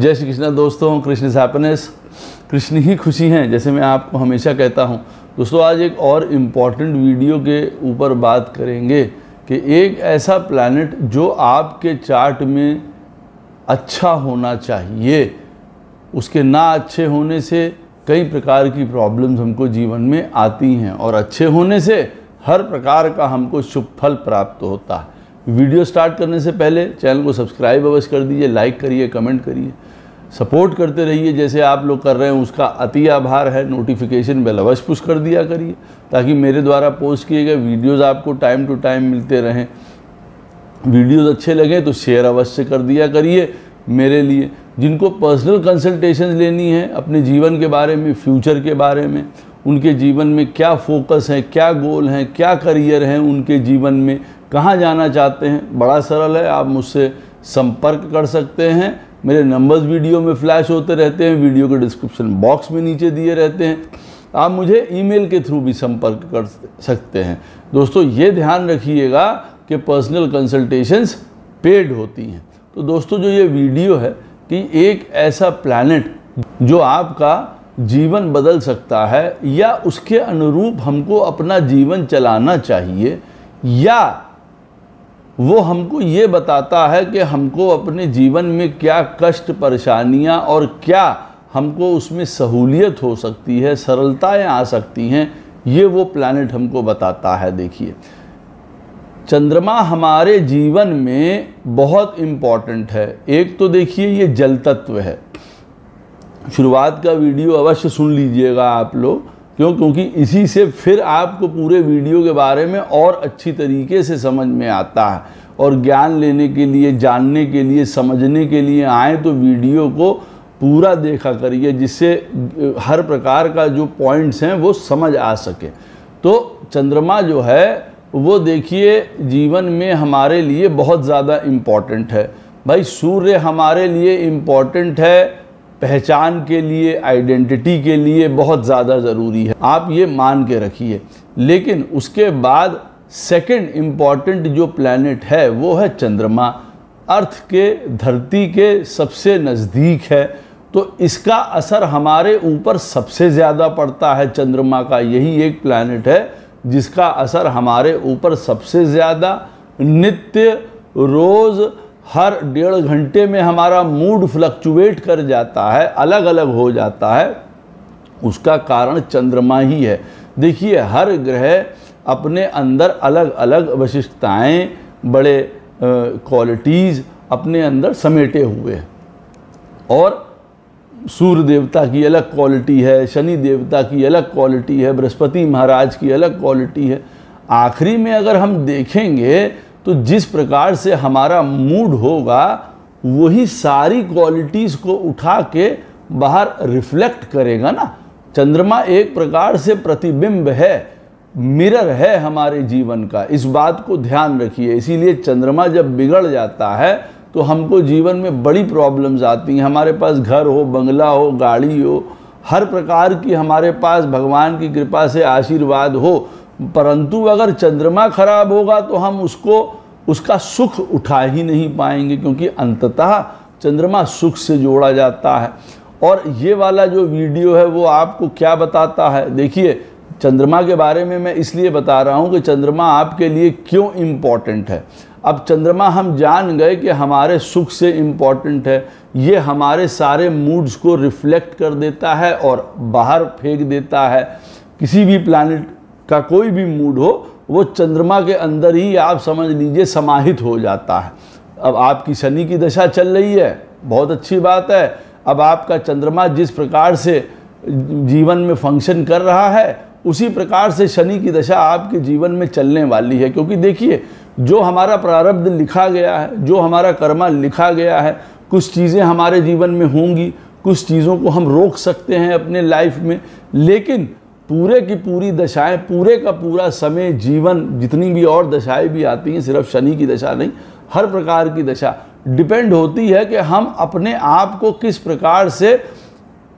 जय श्री कृष्ण दोस्तों, Krishna is happiness, Krishna ही खुशी हैं, जैसे मैं आपको हमेशा कहता हूं। दोस्तों आज एक और इम्पॉर्टेंट वीडियो के ऊपर बात करेंगे कि एक ऐसा प्लैनेट जो आपके चार्ट में अच्छा होना चाहिए, उसके ना अच्छे होने से कई प्रकार की प्रॉब्लम्स हमको जीवन में आती हैं और अच्छे होने से हर प्रकार का हमको शुभ फल प्राप्त होता है। वीडियो स्टार्ट करने से पहले चैनल को सब्सक्राइब अवश्य कर दीजिए, लाइक करिए, कमेंट करिए, सपोर्ट करते रहिए जैसे आप लोग कर रहे हैं, उसका अति आभार है। नोटिफिकेशन बेल अवश्य पुश कर दिया करिए ताकि मेरे द्वारा पोस्ट किए गए वीडियोस आपको टाइम टू टाइम मिलते रहें। वीडियोस अच्छे लगे तो शेयर अवश्य कर दिया करिए। मेरे लिए जिनको पर्सनल कंसल्टेशन लेनी है अपने जीवन के बारे में, फ्यूचर के बारे में, उनके जीवन में क्या फोकस है, क्या गोल हैं, क्या करियर हैं उनके जीवन में, कहाँ जाना चाहते हैं, बड़ा सरल है, आप मुझसे संपर्क कर सकते हैं। मेरे नंबर्स वीडियो में फ्लैश होते रहते हैं, वीडियो के डिस्क्रिप्शन बॉक्स में नीचे दिए रहते हैं। आप मुझे ईमेल के थ्रू भी संपर्क कर सकते हैं। दोस्तों ये ध्यान रखिएगा कि पर्सनल कंसल्टेशंस पेड होती हैं। तो दोस्तों जो ये वीडियो है कि एक ऐसा प्लैनेट जो आपका जीवन बदल सकता है या उसके अनुरूप हमको अपना जीवन चलाना चाहिए, या वो हमको ये बताता है कि हमको अपने जीवन में क्या कष्ट, परेशानियां और क्या हमको उसमें सहूलियत हो सकती है, सरलताएं आ सकती हैं, ये वो प्लैनेट हमको बताता है। देखिए चंद्रमा हमारे जीवन में बहुत इम्पॉर्टेंट है। एक तो देखिए ये जल तत्व है। शुरुआत का वीडियो अवश्य सुन लीजिएगा आप लोग, क्योंकि इसी से फिर आपको पूरे वीडियो के बारे में और अच्छी तरीके से समझ में आता है। और ज्ञान लेने के लिए, जानने के लिए, समझने के लिए आए तो वीडियो को पूरा देखा करिए, जिससे हर प्रकार का जो पॉइंट्स हैं वो समझ आ सके। तो चंद्रमा जो है वो देखिए जीवन में हमारे लिए बहुत ज़्यादा इम्पॉर्टेंट है। भाई सूर्य हमारे लिए इम्पॉर्टेंट है, पहचान के लिए, आइडेंटिटी के लिए बहुत ज़्यादा ज़रूरी है, आप ये मान के रखिए। लेकिन उसके बाद सेकंड इम्पॉर्टेंट जो प्लैनेट है वो है चंद्रमा। अर्थ के, धरती के सबसे नज़दीक है, तो इसका असर हमारे ऊपर सबसे ज़्यादा पड़ता है। चंद्रमा का यही एक प्लैनेट है जिसका असर हमारे ऊपर सबसे ज़्यादा, नित्य रोज़ हर 1.5 घंटे में हमारा मूड फ्लक्चुएट कर जाता है, अलग अलग हो जाता है। उसका कारण चंद्रमा ही है। देखिए हर ग्रह अपने अंदर अलग अलग विशिष्टताएं, बड़े क्वालिटीज़ अपने अंदर समेटे हुए हैं। और सूर्य देवता की अलग क्वालिटी है, शनि देवता की अलग क्वालिटी है, बृहस्पति महाराज की अलग क्वालिटी है। आखिरी में अगर हम देखेंगे तो जिस प्रकार से हमारा मूड होगा वही सारी क्वालिटीज़ को उठा के बाहर रिफ्लेक्ट करेगा ना। चंद्रमा एक प्रकार से प्रतिबिंब है, मिरर है हमारे जीवन का। इस बात को ध्यान रखिए। इसीलिए चंद्रमा जब बिगड़ जाता है तो हमको जीवन में बड़ी प्रॉब्लम्स आती हैं। हमारे पास घर हो, बंगला हो, गाड़ी हो, हर प्रकार की हमारे पास भगवान की कृपा से आशीर्वाद हो, परंतु अगर चंद्रमा खराब होगा तो हम उसका सुख उठा ही नहीं पाएंगे, क्योंकि अंततः चंद्रमा सुख से जोड़ा जाता है। और ये वाला जो वीडियो है वो आपको क्या बताता है, देखिए चंद्रमा के बारे में मैं इसलिए बता रहा हूँ कि चंद्रमा आपके लिए क्यों इम्पॉर्टेंट है। अब चंद्रमा हम जान गए कि हमारे सुख से इम्पॉर्टेंट है, ये हमारे सारे मूड्स को रिफ्लेक्ट कर देता है और बाहर फेंक देता है। किसी भी प्लैनेट का कोई भी मूड हो वो चंद्रमा के अंदर ही आप समझ लीजिए समाहित हो जाता है। अब आपकी शनि की दशा चल रही है, बहुत अच्छी बात है। अब आपका चंद्रमा जिस प्रकार से जीवन में फंक्शन कर रहा है उसी प्रकार से शनि की दशा आपके जीवन में चलने वाली है। क्योंकि देखिए जो हमारा प्रारब्ध लिखा गया है, जो हमारा कर्मा लिखा गया है, कुछ चीज़ें हमारे जीवन में होंगी, कुछ चीज़ों को हम रोक सकते हैं अपने लाइफ में, लेकिन पूरे की पूरी दशाएं, पूरे का पूरा समय, जीवन, जितनी भी और दशाएं भी आती हैं, सिर्फ शनि की दशा नहीं, हर प्रकार की दशा डिपेंड होती है कि हम अपने आप को किस प्रकार से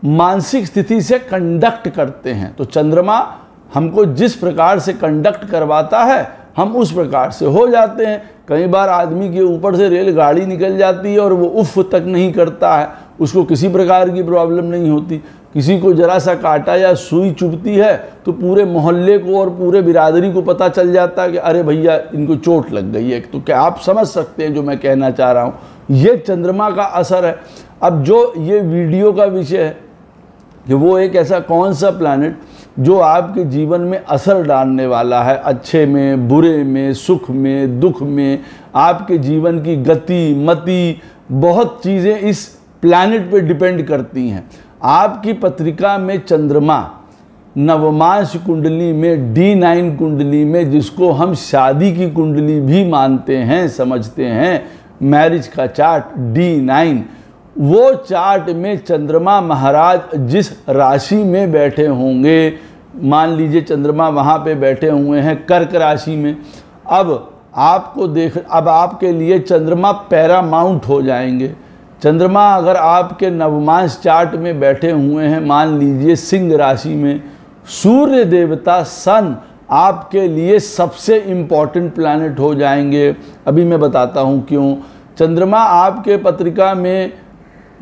मानसिक स्थिति से कंडक्ट करते हैं। तो चंद्रमा हमको जिस प्रकार से कंडक्ट करवाता है हम उस प्रकार से हो जाते हैं। कई बार आदमी के ऊपर से रेलगाड़ी निकल जाती है और वो उफ तक नहीं करता है, उसको किसी प्रकार की प्रॉब्लम नहीं होती। किसी को जरा सा काटा या सुई चुभती है तो पूरे मोहल्ले को और पूरे बिरादरी को पता चल जाता है कि अरे भैया इनको चोट लग गई है। तो क्या आप समझ सकते हैं जो मैं कहना चाह रहा हूँ? ये चंद्रमा का असर है। अब जो ये वीडियो का विषय है कि वो एक ऐसा कौन सा प्लैनेट जो आपके जीवन में असर डालने वाला है, अच्छे में, बुरे में, सुख में, दुख में, आपके जीवन की गति मति, बहुत चीज़ें इस प्लैनेट पे डिपेंड करती हैं। आपकी पत्रिका में चंद्रमा नवमांश कुंडली में D9 कुंडली में, जिसको हम शादी की कुंडली भी मानते हैं, समझते हैं, मैरिज का चार्ट D9, वो चार्ट में चंद्रमा महाराज जिस राशि में बैठे होंगे, मान लीजिए चंद्रमा वहाँ पे बैठे हुए हैं कर्क राशि में, अब आपके लिए चंद्रमा पैरामाउंट हो जाएंगे। चंद्रमा अगर आपके नवमांश चार्ट में बैठे हुए हैं, मान लीजिए सिंह राशि में, सूर्य देवता सन आपके लिए सबसे इम्पॉर्टेंट प्लैनेट हो जाएंगे। अभी मैं बताता हूँ क्यों। चंद्रमा आपके पत्रिका में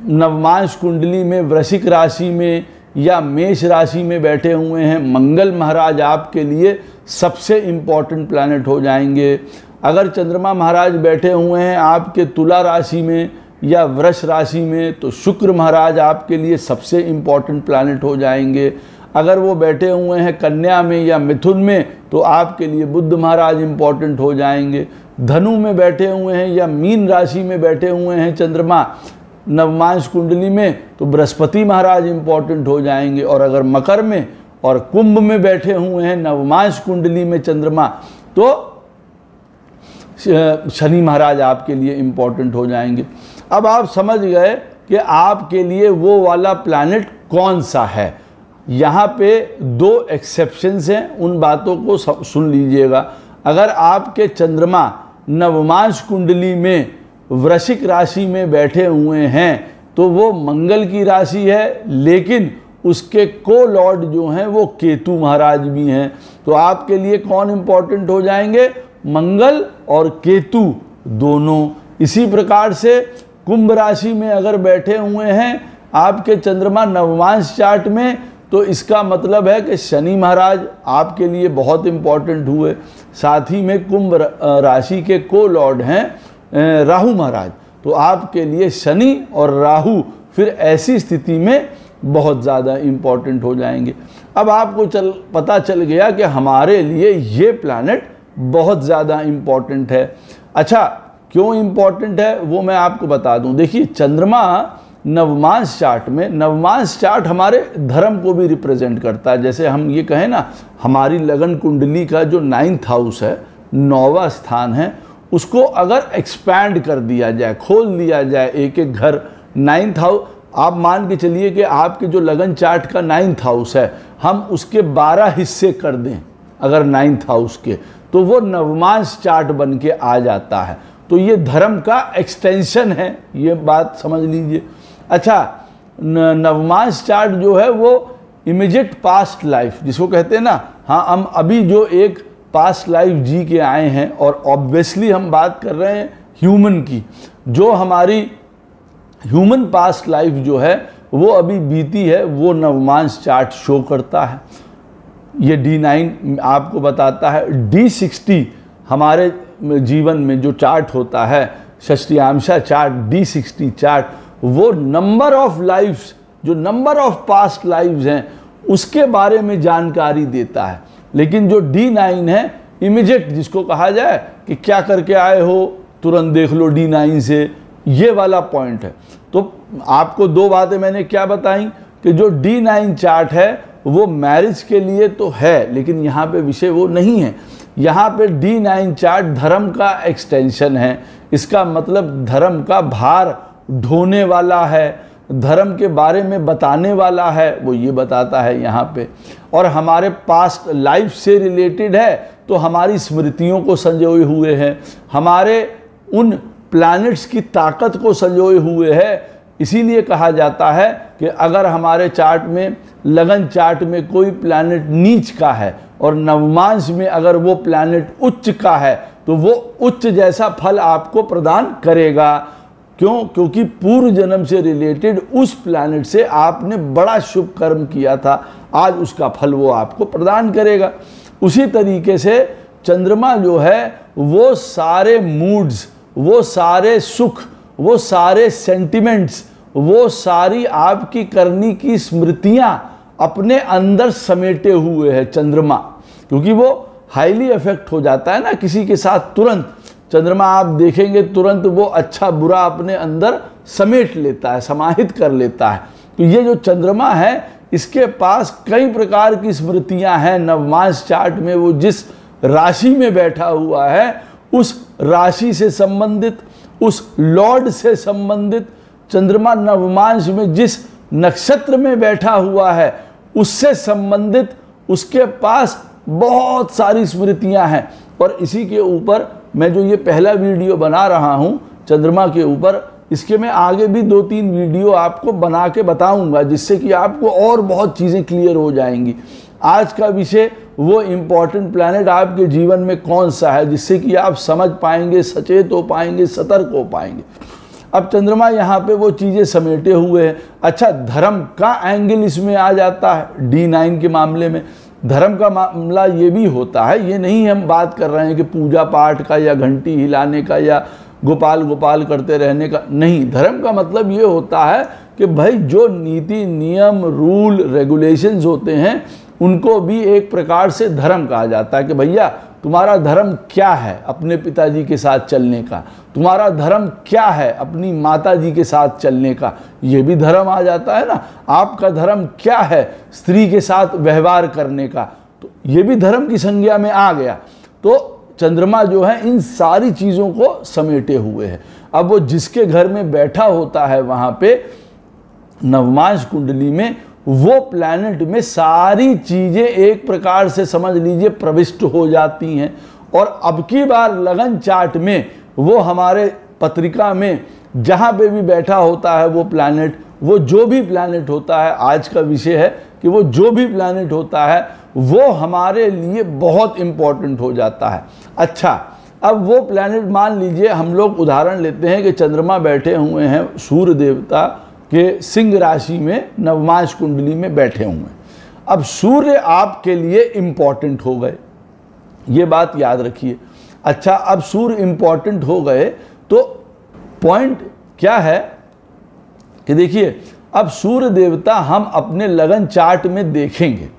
नवमांश कुंडली में वृश्चिक राशि में या मेष राशि में बैठे हुए हैं, मंगल महाराज आपके लिए सबसे इम्पॉर्टेंट प्लैनेट हो जाएंगे। अगर चंद्रमा महाराज बैठे हुए हैं आपके तुला राशि में या वृष राशि में, तो शुक्र महाराज आपके लिए सबसे इम्पॉर्टेंट प्लैनेट हो जाएंगे। अगर वो बैठे हुए हैं कन्या में या मिथुन में, तो आपके लिए बुध महाराज इम्पॉर्टेंट हो जाएंगे। धनु में बैठे हुए हैं या मीन राशि में बैठे हुए हैं चंद्रमा नवमांश कुंडली में, तो बृहस्पति महाराज इम्पॉर्टेंट हो जाएंगे। और अगर मकर में और कुंभ में बैठे हुए हैं नवमांश कुंडली में चंद्रमा, तो शनि महाराज आपके लिए इम्पॉर्टेंट हो जाएंगे। अब आप समझ गए कि आपके लिए वो वाला प्लैनेट कौन सा है। यहाँ पे दो एक्सेप्शंस हैं, उन बातों को सुन लीजिएगा। अगर आपके चंद्रमा नवमांश कुंडली में वृश्चिक राशि में बैठे हुए हैं, तो वो मंगल की राशि है, लेकिन उसके को लॉर्ड जो हैं वो केतु महाराज भी हैं। तो आपके लिए कौन इम्पॉर्टेंट हो जाएंगे? मंगल और केतु दोनों। इसी प्रकार से कुंभ राशि में अगर बैठे हुए हैं आपके चंद्रमा नवमांश चार्ट में, तो इसका मतलब है कि शनि महाराज आपके लिए बहुत इम्पॉर्टेंट हुए। साथ ही में कुंभ राशि के को लॉर्ड हैं राहु महाराज, तो आपके लिए शनि और राहु फिर ऐसी स्थिति में बहुत ज़्यादा इम्पॉर्टेंट हो जाएंगे। अब आपको पता चल गया कि हमारे लिए ये प्लैनेट बहुत ज़्यादा इम्पॉर्टेंट है। अच्छा, क्यों इम्पॉर्टेंट है वो मैं आपको बता दूं। देखिए, चंद्रमा नवमांश चार्ट में, नवमांश चार्ट हमारे धर्म को भी रिप्रेजेंट करता है। जैसे हम ये कहें ना, हमारी लगन कुंडली का जो 9th हाउस है, 9वां स्थान है, उसको अगर एक्सपैंड कर दिया जाए, खोल दिया जाए एक एक घर, 9th हाउस, आप मान के चलिए कि आपके जो लगन चार्ट का 9th हाउस है, हम उसके 12 हिस्से कर दें अगर 9th हाउस के, तो वो नवमांश चार्ट बन के आ जाता है। तो ये धर्म का एक्सटेंशन है, ये बात समझ लीजिए। अच्छा, नवमांश चार्ट जो है वो इमीडिएट पास्ट लाइफ जिसको कहते हैं ना, हाँ, हम अभी जो एक पास्ट लाइफ जी के आए हैं, और ऑब्वियसली हम बात कर रहे हैं ह्यूमन की, जो हमारी ह्यूमन पास्ट लाइफ जो है वो अभी बीती है, वो नवमांश चार्ट शो करता है। ये D9 आपको बताता है। D60 हमारे जीवन में जो चार्ट होता है, षष्टियांशा चार्ट, D60 चार्ट, वो नंबर ऑफ लाइफ्स, जो नंबर ऑफ पास्ट लाइफ्स हैं उसके बारे में जानकारी देता है। लेकिन जो D9 है, इमीडिएट जिसको कहा जाए कि क्या करके आए हो तुरंत देख लो D9 से, ये वाला पॉइंट है। तो आपको दो बातें मैंने क्या बताई कि जो D9 चार्ट है वो मैरिज के लिए तो है, लेकिन यहाँ पे विषय वो नहीं है। यहाँ पे D9 चार्ट धर्म का एक्सटेंशन है। इसका मतलब धर्म का भार ढोने वाला है, धर्म के बारे में बताने वाला है, वो ये बताता है यहाँ पे। और हमारे पास्ट लाइफ से रिलेटेड है, तो हमारी स्मृतियों को संजोए हुए हैं, हमारे उन प्लैनेट्स की ताकत को संजोए हुए है। इसीलिए कहा जाता है कि अगर हमारे चार्ट में, लगन चार्ट में कोई प्लैनेट नीच का है और नवमांश में अगर वो प्लैनेट उच्च का है, तो वो उच्च जैसा फल आपको प्रदान करेगा। क्यों? क्योंकि पूर्व जन्म से रिलेटेड उस प्लैनेट से आपने बड़ा शुभ कर्म किया था, आज उसका फल वो आपको प्रदान करेगा। उसी तरीके से चंद्रमा जो है वो सारे मूड्स, वो सारे सुख, वो सारे सेंटिमेंट्स, वो सारी आपकी करनी की स्मृतियां अपने अंदर समेटे हुए है चंद्रमा। क्योंकि वो हाईली इफेक्ट हो जाता है ना किसी के साथ, तुरंत चंद्रमा आप देखेंगे तुरंत वो अच्छा बुरा अपने अंदर समेट लेता है, समाहित कर लेता है। तो ये जो चंद्रमा है इसके पास कई प्रकार की स्मृतियां हैं। नवमांश चार्ट में वो जिस राशि में बैठा हुआ है उस राशि से संबंधित, उस लॉर्ड से संबंधित, चंद्रमा नवमांश में जिस नक्षत्र में बैठा हुआ है उससे संबंधित उसके पास बहुत सारी स्मृतियां हैं। और इसी के ऊपर मैं जो ये पहला वीडियो बना रहा हूँ चंद्रमा के ऊपर, इसके मैं आगे भी 2-3 वीडियो आपको बना के बताऊंगा, जिससे कि आपको और बहुत चीज़ें क्लियर हो जाएंगी। आज का विषय वो इम्पॉर्टेंट प्लैनेट आपके जीवन में कौन सा है, जिससे कि आप समझ पाएंगे, सचेत हो पाएंगे, सतर्क हो पाएंगे। अब चंद्रमा यहाँ पे वो चीज़ें समेटे हुए हैं। अच्छा, धर्म का एंगल इसमें आ जाता है। D9 के मामले में धर्म का मामला ये भी होता है। ये नहीं हम बात कर रहे हैं कि पूजा पाठ का या घंटी हिलाने का या गोपाल गोपाल करते रहने का, नहीं। धर्म का मतलब ये होता है कि भाई जो नीति नियम रूल रेगुलेशंस होते हैं उनको भी एक प्रकार से धर्म कहा जाता है। कि भैया तुम्हारा धर्म क्या है अपने पिताजी के साथ चलने का, तुम्हारा धर्म क्या है अपनी माता जी के साथ चलने का, ये भी धर्म आ जाता है ना। आपका धर्म क्या है स्त्री के साथ व्यवहार करने का, तो ये भी धर्म की संज्ञा में आ गया। तो चंद्रमा जो है इन सारी चीज़ों को समेटे हुए है। अब वो जिसके घर में बैठा होता है वहाँ पे नवमांश कुंडली में वो प्लैनेट में सारी चीज़ें एक प्रकार से समझ लीजिए प्रविष्ट हो जाती हैं। और अब की बार लगन चार्ट में वो हमारे पत्रिका में जहाँ पे भी बैठा होता है वो प्लैनेट, वो जो भी प्लैनेट होता है, आज का विषय है कि वो जो भी प्लैनेट होता है वो हमारे लिए बहुत इम्पोर्टेंट हो जाता है। अच्छा, अब वो प्लैनेट मान लीजिए हम लोग उदाहरण लेते हैं कि चंद्रमा बैठे हुए हैं सूर्य देवता के सिंह राशि में नवमांश कुंडली में बैठे हुए हैं। अब सूर्य आपके लिए इम्पॉर्टेंट हो गए, ये बात याद रखिए। अच्छा, अब सूर्य इम्पॉर्टेंट हो गए तो पॉइंट क्या है कि देखिए अब सूर्य देवता हम अपने लगन चार्ट में देखेंगे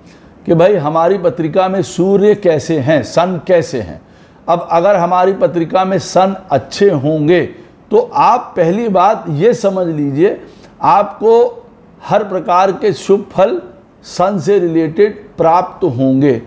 कि भाई हमारी पत्रिका में सूर्य कैसे हैं, सन कैसे हैं। अब अगर हमारी पत्रिका में सन अच्छे होंगे तो आप पहली बात ये समझ लीजिए आपको हर प्रकार के शुभ फल सन से रिलेटेड प्राप्त होंगे।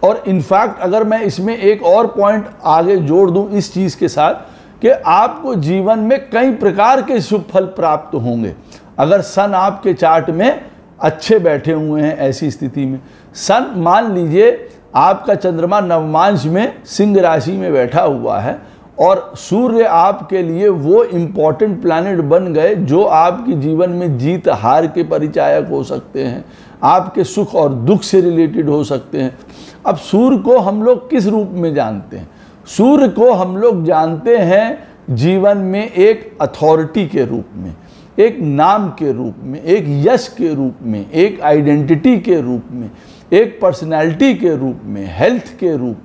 और इनफैक्ट अगर मैं इसमें एक और पॉइंट आगे जोड़ दूं इस चीज़ के साथ कि आपको जीवन में कई प्रकार के शुभ फल प्राप्त होंगे अगर सन आपके चार्ट में अच्छे बैठे हुए हैं। ऐसी स्थिति में सन मान लीजिए आपका चंद्रमा नवमांश में सिंह राशि में बैठा हुआ है और सूर्य आपके लिए वो इम्पॉर्टेंट प्लैनेट बन गए जो आपके जीवन में जीत हार के परिचायक हो सकते हैं, आपके सुख और दुख से रिलेटेड हो सकते हैं। अब सूर्य को हम लोग किस रूप में जानते हैं? सूर्य को हम लोग जानते हैं जीवन में एक अथॉरिटी के रूप में, एक नाम के रूप में, एक यश के रूप में, एक आइडेंटिटी के रूप में, एक पर्सनैलिटी के रूप में, हेल्थ के रूप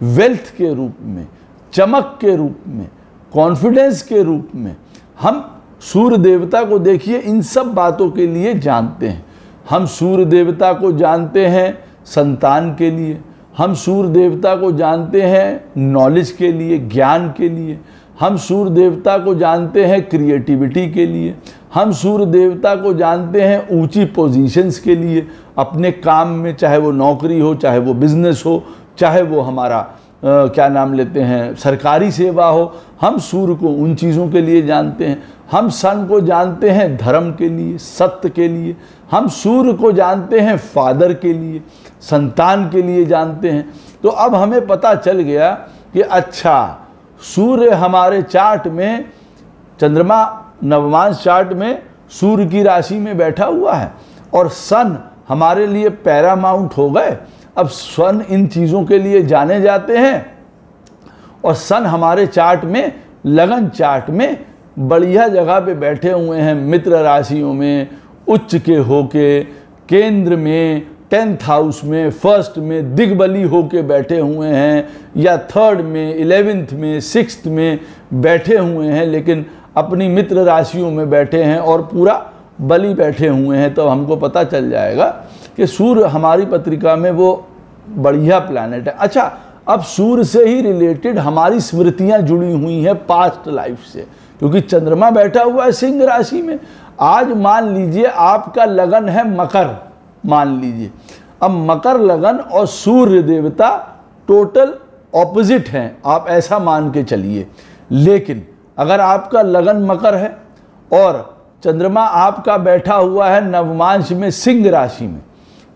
में, वेल्थ के रूप में, चमक के रूप में, कॉन्फिडेंस के रूप में। हम सूर्य देवता को देखिए इन सब बातों के लिए जानते हैं। हम सूर्य देवता को जानते हैं संतान के लिए, हम सूर्य देवता को जानते हैं नॉलेज के लिए, ज्ञान के लिए, हम सूर्य देवता को जानते हैं क्रिएटिविटी के लिए, हम सूर्य देवता को जानते हैं ऊंची पोजीशंस के लिए अपने काम में, चाहे वो नौकरी हो, चाहे वो बिजनेस हो, चाहे वो हमारा क्या नाम लेते हैं सरकारी सेवा हो। हम सूर्य को उन चीज़ों के लिए जानते हैं। हम सन को जानते हैं धर्म के लिए, सत्य के लिए। हम सूर्य को जानते हैं फादर के लिए, संतान के लिए जानते हैं। तो अब हमें पता चल गया कि अच्छा सूर्य हमारे चार्ट में, चंद्रमा नवमांश चार्ट में सूर्य की राशि में बैठा हुआ है और सन हमारे लिए पैरामाउंट हो गए। अब सन इन चीज़ों के लिए जाने जाते हैं और सन हमारे चार्ट में लगन चार्ट में बढ़िया जगह पे बैठे हुए हैं, मित्र राशियों में, उच्च के होके, केंद्र में, 10th हाउस में, फर्स्ट में दिग्बली होके बैठे हुए हैं, या 3rd में, 11th में, 6th में बैठे हुए हैं, लेकिन अपनी मित्र राशियों में बैठे हैं और पूरा बली बैठे हुए हैं, तो हमको पता चल जाएगा कि सूर्य हमारी पत्रिका में वो बढ़िया प्लैनेट है। अच्छा, अब सूर्य से ही रिलेटेड हमारी स्मृतियां जुड़ी हुई हैं पास्ट लाइफ से, क्योंकि चंद्रमा बैठा हुआ है सिंह राशि में। आज मान लीजिए आपका लगन है मकर, मान लीजिए अब मकर लगन और सूर्य देवता टोटल ऑपोजिट हैं, आप ऐसा मान के चलिए। लेकिन अगर आपका लगन मकर है और चंद्रमा आपका बैठा हुआ है नवमांश में सिंह राशि में,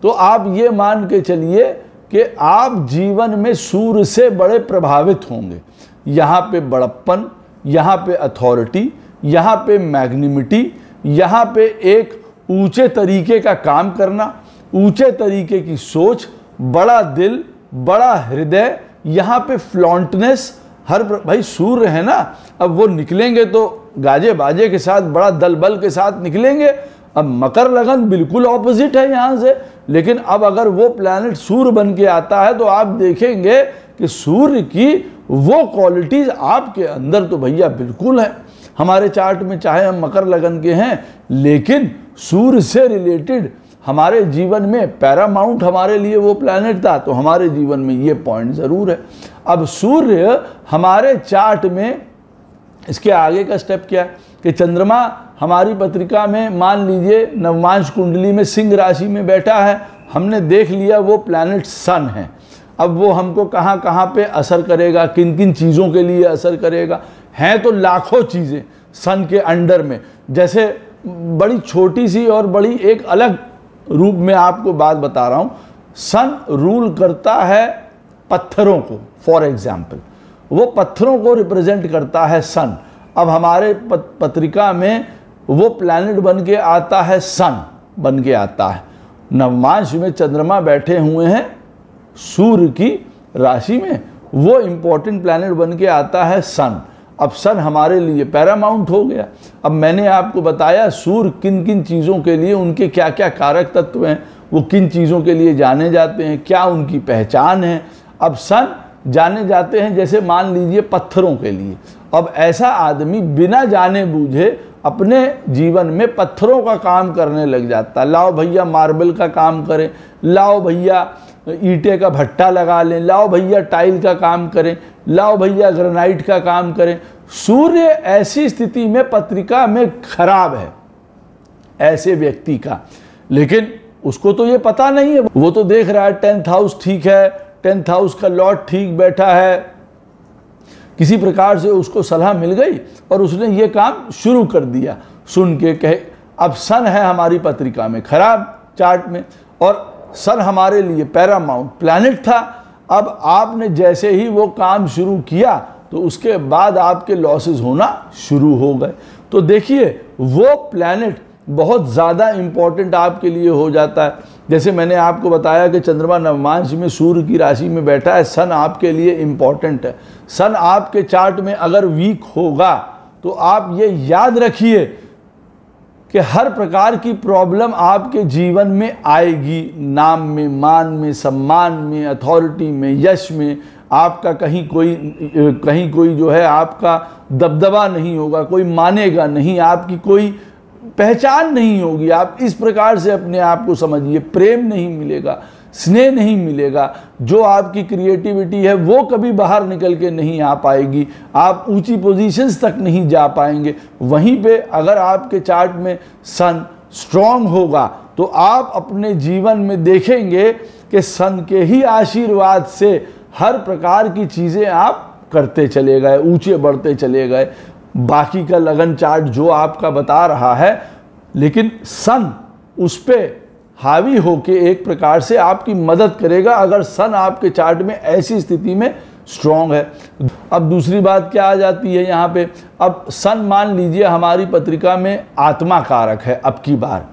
तो आप ये मान के चलिए कि आप जीवन में सूर्य से बड़े प्रभावित होंगे। यहाँ पे बड़प्पन, यहाँ पे अथॉरिटी, यहाँ पे मैग्निमिटी, यहाँ पे एक ऊंचे तरीके का काम करना, ऊंचे तरीके की सोच, बड़ा दिल, बड़ा हृदय, यहाँ पे फ्लॉन्टनेस, हर भाई सूर्य है ना, अब वो निकलेंगे तो गाजे बाजे के साथ, बड़ा दल बल के साथ निकलेंगे। अब मकर लगन बिल्कुल ऑपोजिट है यहाँ से, लेकिन अब अगर वो प्लैनेट सूर्य बन के आता है तो आप देखेंगे कि सूर्य की वो क्वालिटीज आपके अंदर तो भैया बिल्कुल है। हमारे चार्ट में चाहे हम मकर लगन के हैं, लेकिन सूर्य से रिलेटेड हमारे जीवन में पैरामाउंट हमारे लिए वो प्लैनेट था, तो हमारे जीवन में ये पॉइंट ज़रूर है। अब सूर्य हमारे चार्ट में, इसके आगे का स्टेप क्या है कि चंद्रमा हमारी पत्रिका में मान लीजिए नवमांश कुंडली में सिंह राशि में बैठा है, हमने देख लिया वो प्लैनेट सन है। अब वो हमको कहाँ कहाँ पे असर करेगा, किन किन चीज़ों के लिए असर करेगा, हैं तो लाखों चीज़ें सन के अंडर में। जैसे बड़ी छोटी सी और बड़ी एक अलग रूप में आपको बात बता रहा हूँ, सन रूल करता है पत्थरों को, फॉर एग्जाम्पल वो पत्थरों को रिप्रेजेंट करता है सन। अब हमारे पत्रिका में वो प्लैनेट बन के आता है, सन बन के आता है। नवमांश में चंद्रमा बैठे हुए हैं सूर्य की राशि में, वो इंपॉर्टेंट प्लैनेट बन के आता है सन। अब सन हमारे लिए पैरामाउंट हो गया। अब मैंने आपको बताया सूर्य किन किन चीज़ों के लिए, उनके क्या क्या कारक तत्व हैं, वो किन चीज़ों के लिए जाने जाते हैं, क्या उनकी पहचान है। अब सन जाने जाते हैं जैसे मान लीजिए पत्थरों के लिए। अब ऐसा आदमी बिना जाने बूझे अपने जीवन में पत्थरों का काम करने लग जाता है। लाओ भैया मार्बल का काम करें, लाओ भैया ईंटे का भट्टा लगा लें, लाओ भैया टाइल का काम करें, लाओ भैया ग्रेनाइट का काम करें। सूर्य ऐसी स्थिति में पत्रिका में खराब है ऐसे व्यक्ति का, लेकिन उसको तो ये पता नहीं है, वो तो देख रहा है 10th हाउस ठीक है, 10th हाउस का लॉर्ड ठीक बैठा है, किसी प्रकार से उसको सलाह मिल गई और उसने ये काम शुरू कर दिया सुन के कहे। अब सन है हमारी पत्रिका में खराब चार्ट में, और सन हमारे लिए पैरामाउंट प्लैनेट था। अब आपने जैसे ही वो काम शुरू किया तो उसके बाद आपके लॉसेस होना शुरू हो गए। तो देखिए वो प्लैनेट बहुत ज़्यादा इम्पॉर्टेंट आपके लिए हो जाता है। जैसे मैंने आपको बताया कि चंद्रमा नवमांश में सूर्य की राशि में बैठा है, सन आपके लिए इम्पॉर्टेंट है। सन आपके चार्ट में अगर वीक होगा तो आप ये याद रखिए कि हर प्रकार की प्रॉब्लम आपके जीवन में आएगी, नाम में, मान में, सम्मान में, अथॉरिटी में, यश में। आपका कहीं कोई जो है आपका दबदबा नहीं होगा, कोई मानेगा नहीं, आपकी कोई पहचान नहीं होगी। आप इस प्रकार से अपने आप को समझिए, प्रेम नहीं मिलेगा, स्नेह नहीं मिलेगा, जो आपकी क्रिएटिविटी है वो कभी बाहर निकल के नहीं आ पाएगी, आप ऊंची पोजीशंस तक नहीं जा पाएंगे। वहीं पे अगर आपके चार्ट में सन स्ट्रांग होगा तो आप अपने जीवन में देखेंगे कि सन के ही आशीर्वाद से हर प्रकार की चीज़ें आप करते चले गए, ऊंचे बढ़ते चले गए। बाकी का लगन चार्ट जो आपका बता रहा है, लेकिन सन उस पर हावी होके एक प्रकार से आपकी मदद करेगा अगर सन आपके चार्ट में ऐसी स्थिति में स्ट्रॉन्ग है। अब दूसरी बात क्या आ जाती है यहाँ पे, अब सन मान लीजिए हमारी पत्रिका में आत्मा कारक है अब की बार,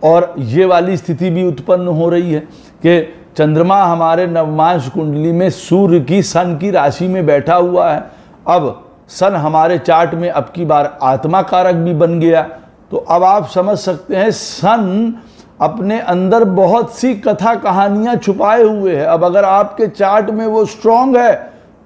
और ये वाली स्थिति भी उत्पन्न हो रही है कि चंद्रमा हमारे नवमांश कुंडली में सूर्य की सन की राशि में बैठा हुआ है। अब सन हमारे चार्ट में अब की बार आत्मा कारक भी बन गया, तो अब आप समझ सकते हैं सन अपने अंदर बहुत सी कथा कहानियां छुपाए हुए है। अब अगर आपके चार्ट में वो स्ट्रांग है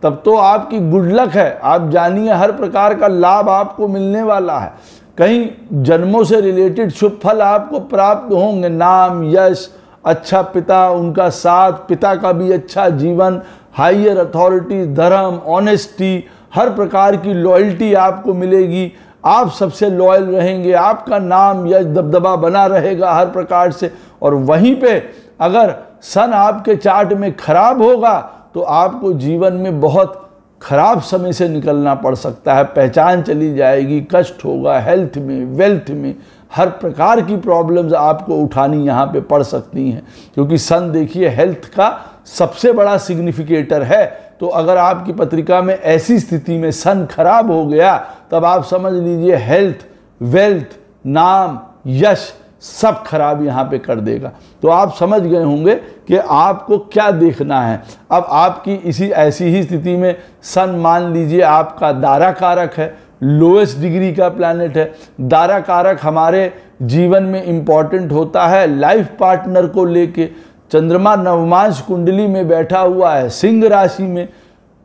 तब तो आपकी गुड लक है, आप जानिए हर प्रकार का लाभ आपको मिलने वाला है। कहीं जन्मों से रिलेटेड शुभ फल आपको प्राप्त होंगे, नाम, यश, अच्छा पिता, उनका साथ, पिता का भी अच्छा जीवन, हायर अथॉरिटी, धर्म, ऑनेस्टी, हर प्रकार की लॉयल्टी आपको मिलेगी। आप सबसे लॉयल रहेंगे, आपका नाम यश दबदबा बना रहेगा हर प्रकार से। और वहीं पे अगर सन आपके चार्ट में खराब होगा तो आपको जीवन में बहुत खराब समय से निकलना पड़ सकता है, पहचान चली जाएगी, कष्ट होगा, हेल्थ में, वेल्थ में, हर प्रकार की प्रॉब्लम्स आपको उठानी यहाँ पे पड़ सकती हैं, क्योंकि सन देखिए हेल्थ का सबसे बड़ा सिग्निफिकेटर है। तो अगर आपकी पत्रिका में ऐसी स्थिति में सन खराब हो गया तब आप समझ लीजिए हेल्थ, वेल्थ, नाम, यश सब खराब यहाँ पे कर देगा। तो आप समझ गए होंगे कि आपको क्या देखना है। अब आपकी इसी ऐसी ही स्थिति में सन मान लीजिए आपका दारा कारक है, लोएस्ट डिग्री का प्लैनेट है। दारा कारक हमारे जीवन में इंपॉर्टेंट होता है लाइफ पार्टनर को लेके। चंद्रमा नवमांश कुंडली में बैठा हुआ है सिंह राशि में,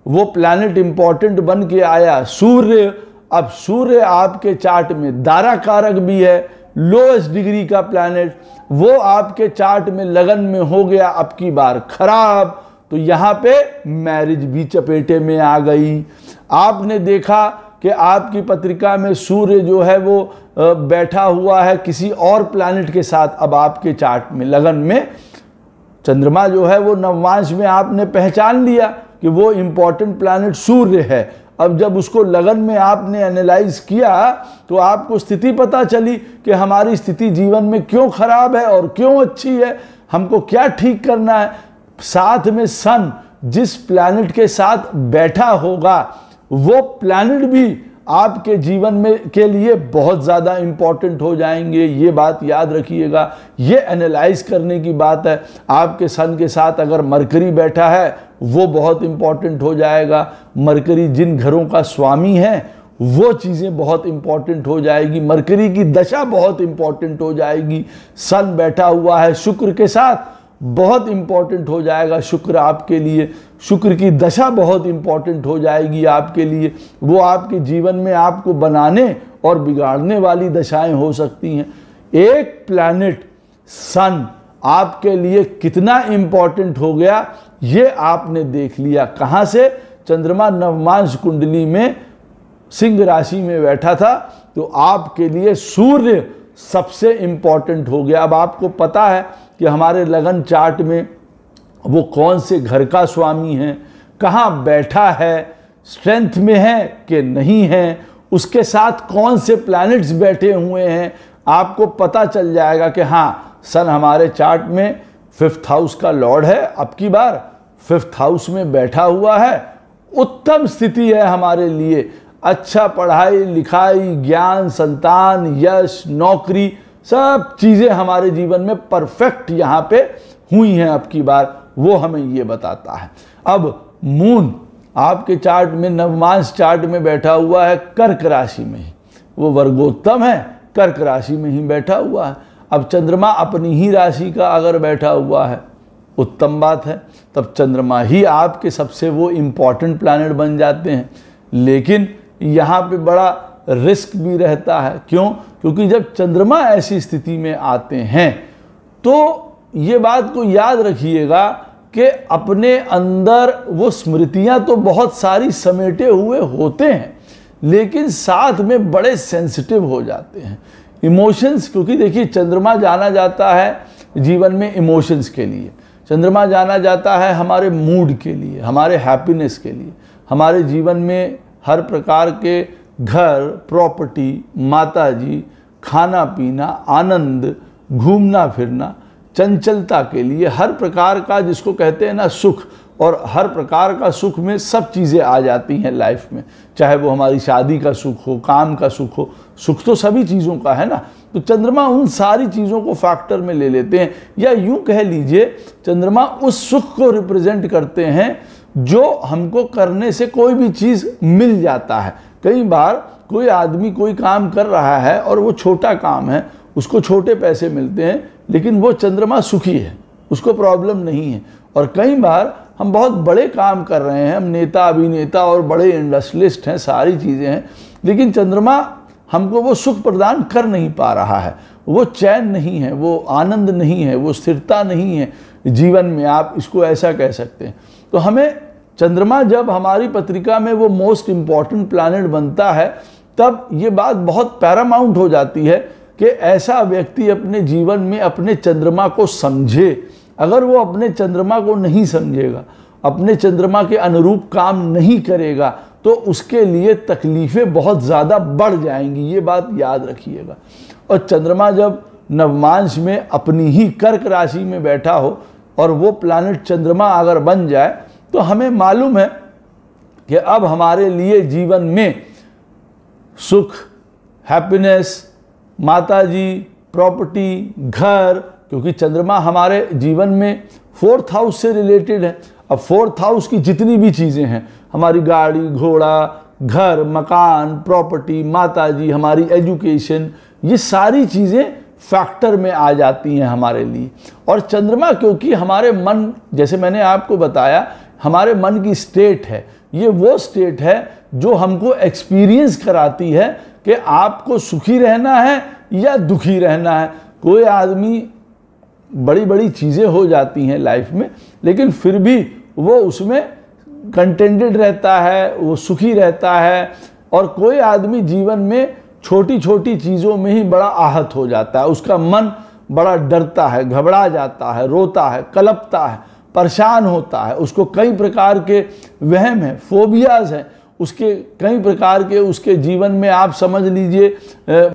वो प्लैनेट इंपॉर्टेंट बन के आया। सूर्य, अब सूर्य आपके चार्ट में दारा कारक भी है, लोएस्ट डिग्री का प्लैनेट, वो आपके चार्ट में लगन में हो गया अब की बार खराब, तो यहाँ पे मैरिज भी चपेटे में आ गई। आपने देखा कि आपकी पत्रिका में सूर्य जो है वो बैठा हुआ है किसी और प्लैनेट के साथ। अब आपके चार्ट में लगन में चंद्रमा जो है वो नवमांश में आपने पहचान लिया कि वो इंपॉर्टेंट प्लैनेट सूर्य है। अब जब उसको लगन में आपने एनालाइज किया तो आपको स्थिति पता चली कि हमारी स्थिति जीवन में क्यों खराब है और क्यों अच्छी है, हमको क्या ठीक करना है। साथ में सन जिस प्लैनेट के साथ बैठा होगा वो प्लैनेट भी आपके जीवन में के लिए बहुत ज़्यादा इंपॉर्टेंट हो जाएंगे, ये बात याद रखिएगा। ये एनालाइज करने की बात है। आपके सन के साथ अगर मरकरी बैठा है वो बहुत इंपॉर्टेंट हो जाएगा। मरकरी जिन घरों का स्वामी है वो चीज़ें बहुत इंपॉर्टेंट हो जाएगी। मरकरी की दशा बहुत इंपॉर्टेंट हो जाएगी। सन बैठा हुआ है शुक्र के साथ, बहुत इंपॉर्टेंट हो जाएगा शुक्र आपके लिए। शुक्र की दशा बहुत इंपॉर्टेंट हो जाएगी आपके लिए। वो आपके जीवन में आपको बनाने और बिगाड़ने वाली दशाएं हो सकती हैं। एक प्लैनेट सन आपके लिए कितना इंपॉर्टेंट हो गया ये आपने देख लिया। कहाँ से? चंद्रमा नवमांश कुंडली में सिंह राशि में बैठा था तो आपके लिए सूर्य सबसे इंपॉर्टेंट हो गया। अब आपको पता है कि हमारे लगन चार्ट में वो कौन से घर का स्वामी है, कहाँ बैठा है, स्ट्रेंथ में है कि नहीं है, उसके साथ कौन से प्लैनेट्स बैठे हुए हैं। आपको पता चल जाएगा कि हाँ सन हमारे चार्ट में 5th हाउस का लॉर्ड है, अब की बार 5th हाउस में बैठा हुआ है, उत्तम स्थिति है हमारे लिए। अच्छा पढ़ाई लिखाई, ज्ञान, संतान, यश, नौकरी, सब चीज़ें हमारे जीवन में परफेक्ट यहाँ पे हुई हैं अब की बार, वो हमें ये बताता है। अब मून आपके चार्ट में नवमांश चार्ट में बैठा हुआ है कर्क राशि में ही, वो वर्गोत्तम है, कर्क राशि में ही बैठा हुआ है। अब चंद्रमा अपनी ही राशि का अगर बैठा हुआ है, उत्तम बात है, तब चंद्रमा ही आपके सबसे वो इम्पॉर्टेंट प्लैनेट बन जाते हैं। लेकिन यहाँ पे बड़ा रिस्क भी रहता है। क्यों? क्योंकि जब चंद्रमा ऐसी स्थिति में आते हैं तो ये बात को याद रखिएगा कि अपने अंदर वो स्मृतियाँ तो बहुत सारी समेटे हुए होते हैं, लेकिन साथ में बड़े सेंसिटिव हो जाते हैं इमोशंस। क्योंकि देखिए चंद्रमा जाना जाता है जीवन में इमोशंस के लिए, चंद्रमा जाना जाता है हमारे मूड के लिए, हमारे हैप्पीनेस के लिए, हमारे जीवन में हर प्रकार के घर, प्रॉपर्टी, माताजी, खाना पीना, आनंद, घूमना फिरना, चंचलता के लिए, हर प्रकार का जिसको कहते हैं ना सुख, और हर प्रकार का सुख में सब चीज़ें आ जाती हैं लाइफ में, चाहे वो हमारी शादी का सुख हो, काम का सुख हो, सुख तो सभी चीज़ों का है ना। तो चंद्रमा उन सारी चीज़ों को फैक्टर में ले लेते हैं, या यूँ कह लीजिए चंद्रमा उस सुख को रिप्रेजेंट करते हैं जो हमको करने से कोई भी चीज़ मिल जाता है। कई बार कोई आदमी कोई काम कर रहा है और वो छोटा काम है, उसको छोटे पैसे मिलते हैं, लेकिन वो चंद्रमा सुखी है, उसको प्रॉब्लम नहीं है। और कई बार हम बहुत बड़े काम कर रहे हैं, हम नेता अभिनेता और बड़े इंडस्ट्रियलिस्ट हैं, सारी चीज़ें हैं, लेकिन चंद्रमा हमको वो सुख प्रदान कर नहीं पा रहा है, वो चैन नहीं है, वो आनंद नहीं है, वो स्थिरता नहीं है जीवन में, आप इसको ऐसा कह सकते हैं। तो हमें चंद्रमा जब हमारी पत्रिका में वो मोस्ट इम्पॉर्टेंट प्लैनेट बनता है, तब ये बात बहुत पैरामाउंट हो जाती है कि ऐसा व्यक्ति अपने जीवन में अपने चंद्रमा को समझे। अगर वो अपने चंद्रमा को नहीं समझेगा, अपने चंद्रमा के अनुरूप काम नहीं करेगा, तो उसके लिए तकलीफ़ें बहुत ज़्यादा बढ़ जाएंगी, ये बात याद रखिएगा। और चंद्रमा जब नवमांश में अपनी ही कर्क राशि में बैठा हो और वो प्लैनेट चंद्रमा अगर बन जाए, तो हमें मालूम है कि अब हमारे लिए जीवन में सुख, हैप्पीनेस, माताजी, प्रॉपर्टी, घर, क्योंकि चंद्रमा हमारे जीवन में 4th हाउस से रिलेटेड है। अब 4th हाउस की जितनी भी चीज़ें हैं, हमारी गाड़ी घोड़ा, घर, मकान, प्रॉपर्टी, माताजी, हमारी एजुकेशन, ये सारी चीज़ें फैक्टर में आ जाती हैं हमारे लिए। और चंद्रमा क्योंकि हमारे मन, जैसे मैंने आपको बताया, हमारे मन की स्टेट है, ये वो स्टेट है जो हमको एक्सपीरियंस कराती है कि आपको सुखी रहना है या दुखी रहना है। कोई आदमी, बड़ी बड़ी चीज़ें हो जाती हैं लाइफ में, लेकिन फिर भी वो उसमें कंटेंटेड रहता है, वो सुखी रहता है। और कोई आदमी जीवन में छोटी छोटी चीज़ों में ही बड़ा आहत हो जाता है, उसका मन बड़ा डरता है, घबरा जाता है, रोता है, कलपता है, परेशान होता है, उसको कई प्रकार के वहम हैं, फोबियाज हैं, उसके कई प्रकार के उसके जीवन में आप समझ लीजिए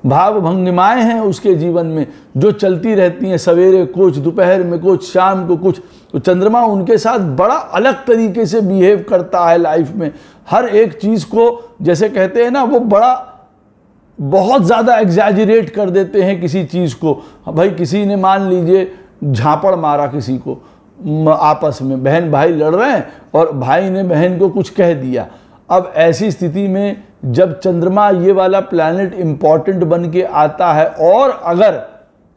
भाव भंगिमाएँ हैं उसके जीवन में, जो चलती रहती हैं, सवेरे कुछ, दोपहर में कुछ, शाम को कुछ। तो चंद्रमा उनके साथ बड़ा अलग तरीके से बिहेव करता है लाइफ में। हर एक चीज़ को, जैसे कहते हैं ना, वो बहुत ज़्यादा एग्जैजरेट कर देते हैं किसी चीज़ को। भाई किसी ने मान लीजिए झापड़ मारा किसी को, आपस में बहन भाई लड़ रहे हैं और भाई ने बहन को कुछ कह दिया। अब ऐसी स्थिति में जब चंद्रमा ये वाला प्लैनेट इम्पॉर्टेंट बन के आता है, और अगर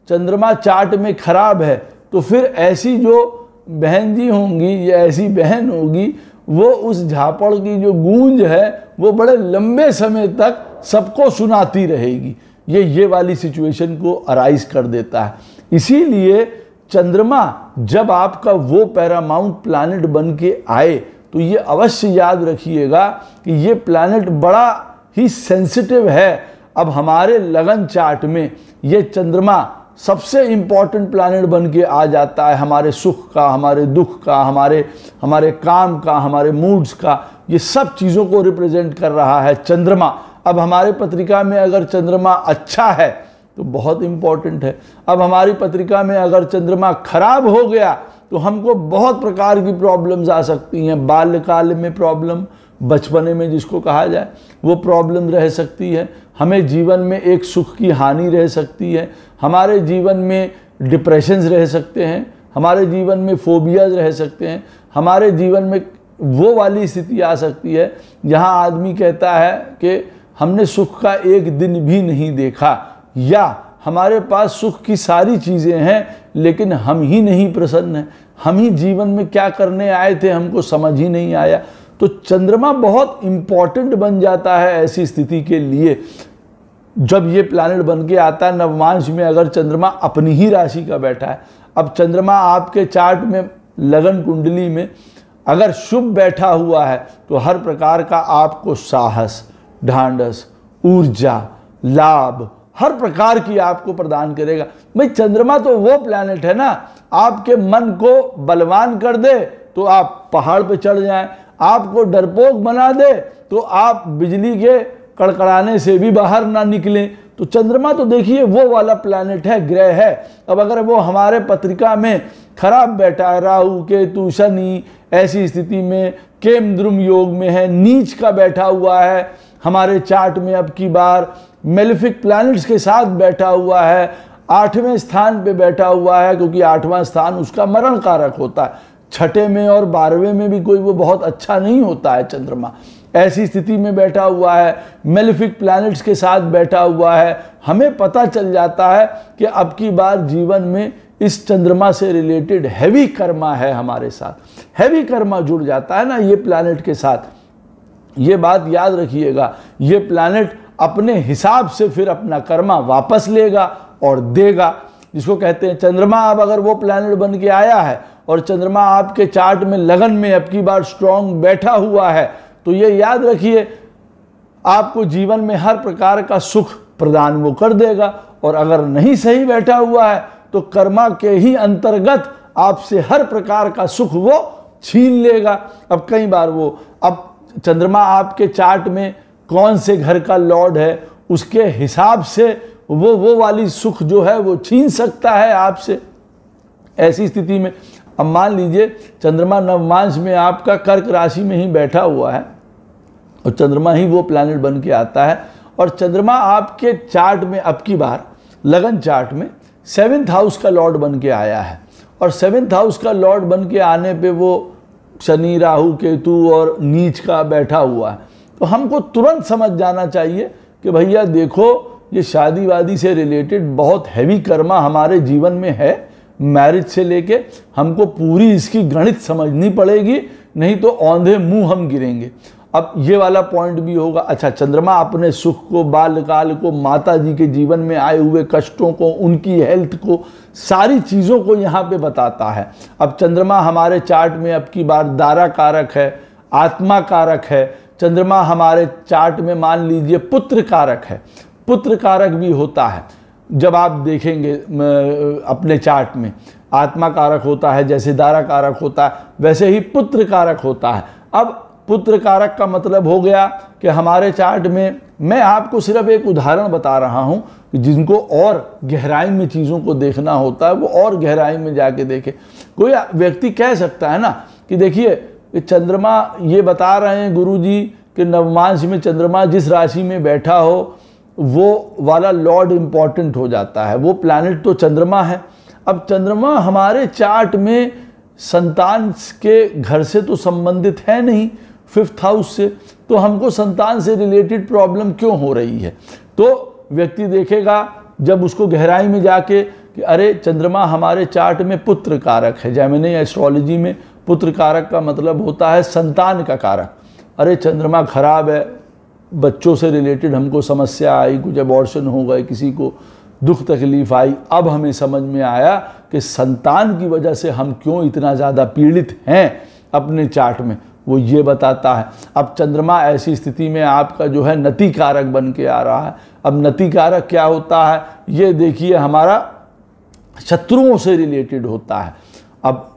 चंद्रमा चार्ट में खराब है, तो फिर ऐसी जो बहन जी होंगी या ऐसी बहन होगी, वो उस झापड़ की जो गूंज है वो बड़े लंबे समय तक सबको सुनाती रहेगी। ये वाली सिचुएशन को अराइज कर देता है। इसीलिए चंद्रमा जब आपका वो पैरामाउंट प्लैनेट बन के आए, तो ये अवश्य याद रखिएगा कि ये प्लैनेट बड़ा ही सेंसिटिव है। अब हमारे लगन चार्ट में ये चंद्रमा सबसे इम्पॉर्टेंट प्लैनेट बन के आ जाता है, हमारे सुख का, हमारे दुख का, हमारे काम का, हमारे मूड्स का, ये सब चीज़ों को रिप्रेजेंट कर रहा है चंद्रमा। अब हमारे पत्रिका में अगर चंद्रमा अच्छा है तो बहुत इम्पॉर्टेंट है। अब हमारी पत्रिका में अगर चंद्रमा खराब हो गया तो हमको बहुत प्रकार की प्रॉब्लम्स आ सकती हैं। बाल्यकाल में प्रॉब्लम, बचपने में जिसको कहा जाए, वो प्रॉब्लम रह सकती है। हमें जीवन में एक सुख की हानि रह सकती है, हमारे जीवन में डिप्रेशंस रह सकते हैं, हमारे जीवन में फोबियाज रह सकते हैं, हमारे जीवन में वो वाली स्थिति आ सकती है जहां आदमी कहता है कि हमने सुख का एक दिन भी नहीं देखा, या हमारे पास सुख की सारी चीज़ें हैं लेकिन हम ही नहीं प्रसन्न हैं, हम ही जीवन में क्या करने आए थे हमको समझ ही नहीं आया। तो चंद्रमा बहुत इम्पॉर्टेंट बन जाता है ऐसी स्थिति के लिए। जब ये प्लैनेट बन के आता है नवमांश में, अगर चंद्रमा अपनी ही राशि का बैठा है, अब चंद्रमा आपके चार्ट में लगन कुंडली में अगर शुभ बैठा हुआ है तो हर प्रकार का आपको साहस, ढांढस, ऊर्जा, लाभ हर प्रकार की आपको प्रदान करेगा। भाई चंद्रमा तो वो प्लैनेट है ना, आपके मन को बलवान कर दे तो आप पहाड़ पे चढ़ जाएं, आपको डरपोक बना दे तो आप बिजली के कड़कड़ाने से भी बाहर ना निकलें। तो चंद्रमा तो देखिए वो वाला प्लैनेट है, ग्रह है। अब अगर वो हमारे पत्रिका में खराब बैठा है, राहु केतु शनि ऐसी स्थिति में केमद्रुम योग में है, नीच का बैठा हुआ है हमारे चार्ट में, अब की बार मेलिफिक प्लैनेट्स के साथ बैठा हुआ है, 8वें स्थान पे बैठा हुआ है, क्योंकि 8वां स्थान उसका मरण कारक होता है। छठे में और 12वें में भी कोई वो बहुत अच्छा नहीं होता है चंद्रमा। ऐसी स्थिति में बैठा हुआ है, मेलेफिक प्लैनेट्स के साथ बैठा हुआ है, हमें पता चल जाता है कि अब की बार जीवन में इस चंद्रमा से रिलेटेड हैवी कर्मा है हमारे साथ। हैवी कर्मा जुड़ जाता है ना ये प्लैनेट के साथ। ये बात याद रखिएगा, ये प्लैनेट अपने हिसाब से फिर अपना कर्मा वापस लेगा और देगा। जिसको कहते हैं चंद्रमा, अब अगर वो प्लैनेट बन के आया है और चंद्रमा आपके चार्ट में लगन में अब की बार स्ट्रॉन्ग बैठा हुआ है, तो ये याद रखिए आपको जीवन में हर प्रकार का सुख प्रदान वो कर देगा। और अगर नहीं सही बैठा हुआ है तो कर्मा के ही अंतर्गत आपसे हर प्रकार का सुख वो छीन लेगा। अब कई बार वो, अब चंद्रमा आपके चार्ट में कौन से घर का लॉर्ड है उसके हिसाब से वो वाली सुख जो है वो छीन सकता है आपसे। ऐसी स्थिति में अब मान लीजिए चंद्रमा नवमांश में आपका कर्क राशि में ही बैठा हुआ है और चंद्रमा ही वो प्लैनेट बन के आता है, और चंद्रमा आपके चार्ट में अब की बार लगन चार्ट में 7th हाउस का लॉर्ड बन के आया है। और 7th हाउस का लॉर्ड बन के आने पे वो शनि, राहु, केतु और नीच का बैठा हुआ है। तो हमको तुरंत समझ जाना चाहिए कि भैया देखो ये शादी वादी से रिलेटेड बहुत हैवी कर्मा हमारे जीवन में है। मैरिज से लेके हमको पूरी इसकी गणित समझनी पड़ेगी, नहीं तो औंधे मुंह हम गिरेंगे। अब ये वाला पॉइंट भी होगा। अच्छा, चंद्रमा अपने सुख को, बाल्यकाल को, माता जी के जीवन में आए हुए कष्टों को, उनकी हेल्थ को, सारी चीज़ों को यहाँ पे बताता है। अब चंद्रमा हमारे चार्ट में अब की बार दारा कारक है, आत्मा कारक है। चंद्रमा हमारे चार्ट में मान लीजिए पुत्र कारक है, पुत्र कारक भी होता है। जब आप देखेंगे अपने चार्ट में आत्मा कारक होता है, जैसे दारा कारक होता है, वैसे ही पुत्र कारक होता है। अब पुत्र कारक का मतलब हो गया कि हमारे चार्ट में, मैं आपको सिर्फ एक उदाहरण बता रहा हूं कि जिनको और गहराई में चीज़ों को देखना होता है वो और गहराई में जाके देखे। कोई व्यक्ति कह सकता है ना कि देखिए चंद्रमा, ये बता रहे हैं गुरुजी कि नवमांश में चंद्रमा जिस राशि में बैठा हो वो वाला लॉर्ड इम्पॉर्टेंट हो जाता है, वो प्लैनेट तो चंद्रमा है। अब चंद्रमा हमारे चार्ट में संतान के घर से तो संबंधित है नहीं, 5th हाउस से, तो हमको संतान से रिलेटेड प्रॉब्लम क्यों हो रही है। तो व्यक्ति देखेगा जब उसको गहराई में जाके कि अरे चंद्रमा हमारे चार्ट में पुत्र कारक है। जैमिनी एस्ट्रोलॉजी में पुत्र कारक का मतलब होता है संतान का कारक। अरे चंद्रमा खराब है, बच्चों से रिलेटेड हमको समस्या आई, कुछ अबॉर्शन हो गए, किसी को दुख तकलीफ आई। अब हमें समझ में आया कि संतान की वजह से हम क्यों इतना ज़्यादा पीड़ित हैं अपने चार्ट में, वो ये बताता है। अब चंद्रमा ऐसी स्थिति में आपका जो है नति कारक बन के आ रहा है। अब नति कारक क्या होता है, ये देखिए हमारा शत्रुओं से रिलेटेड होता है। अब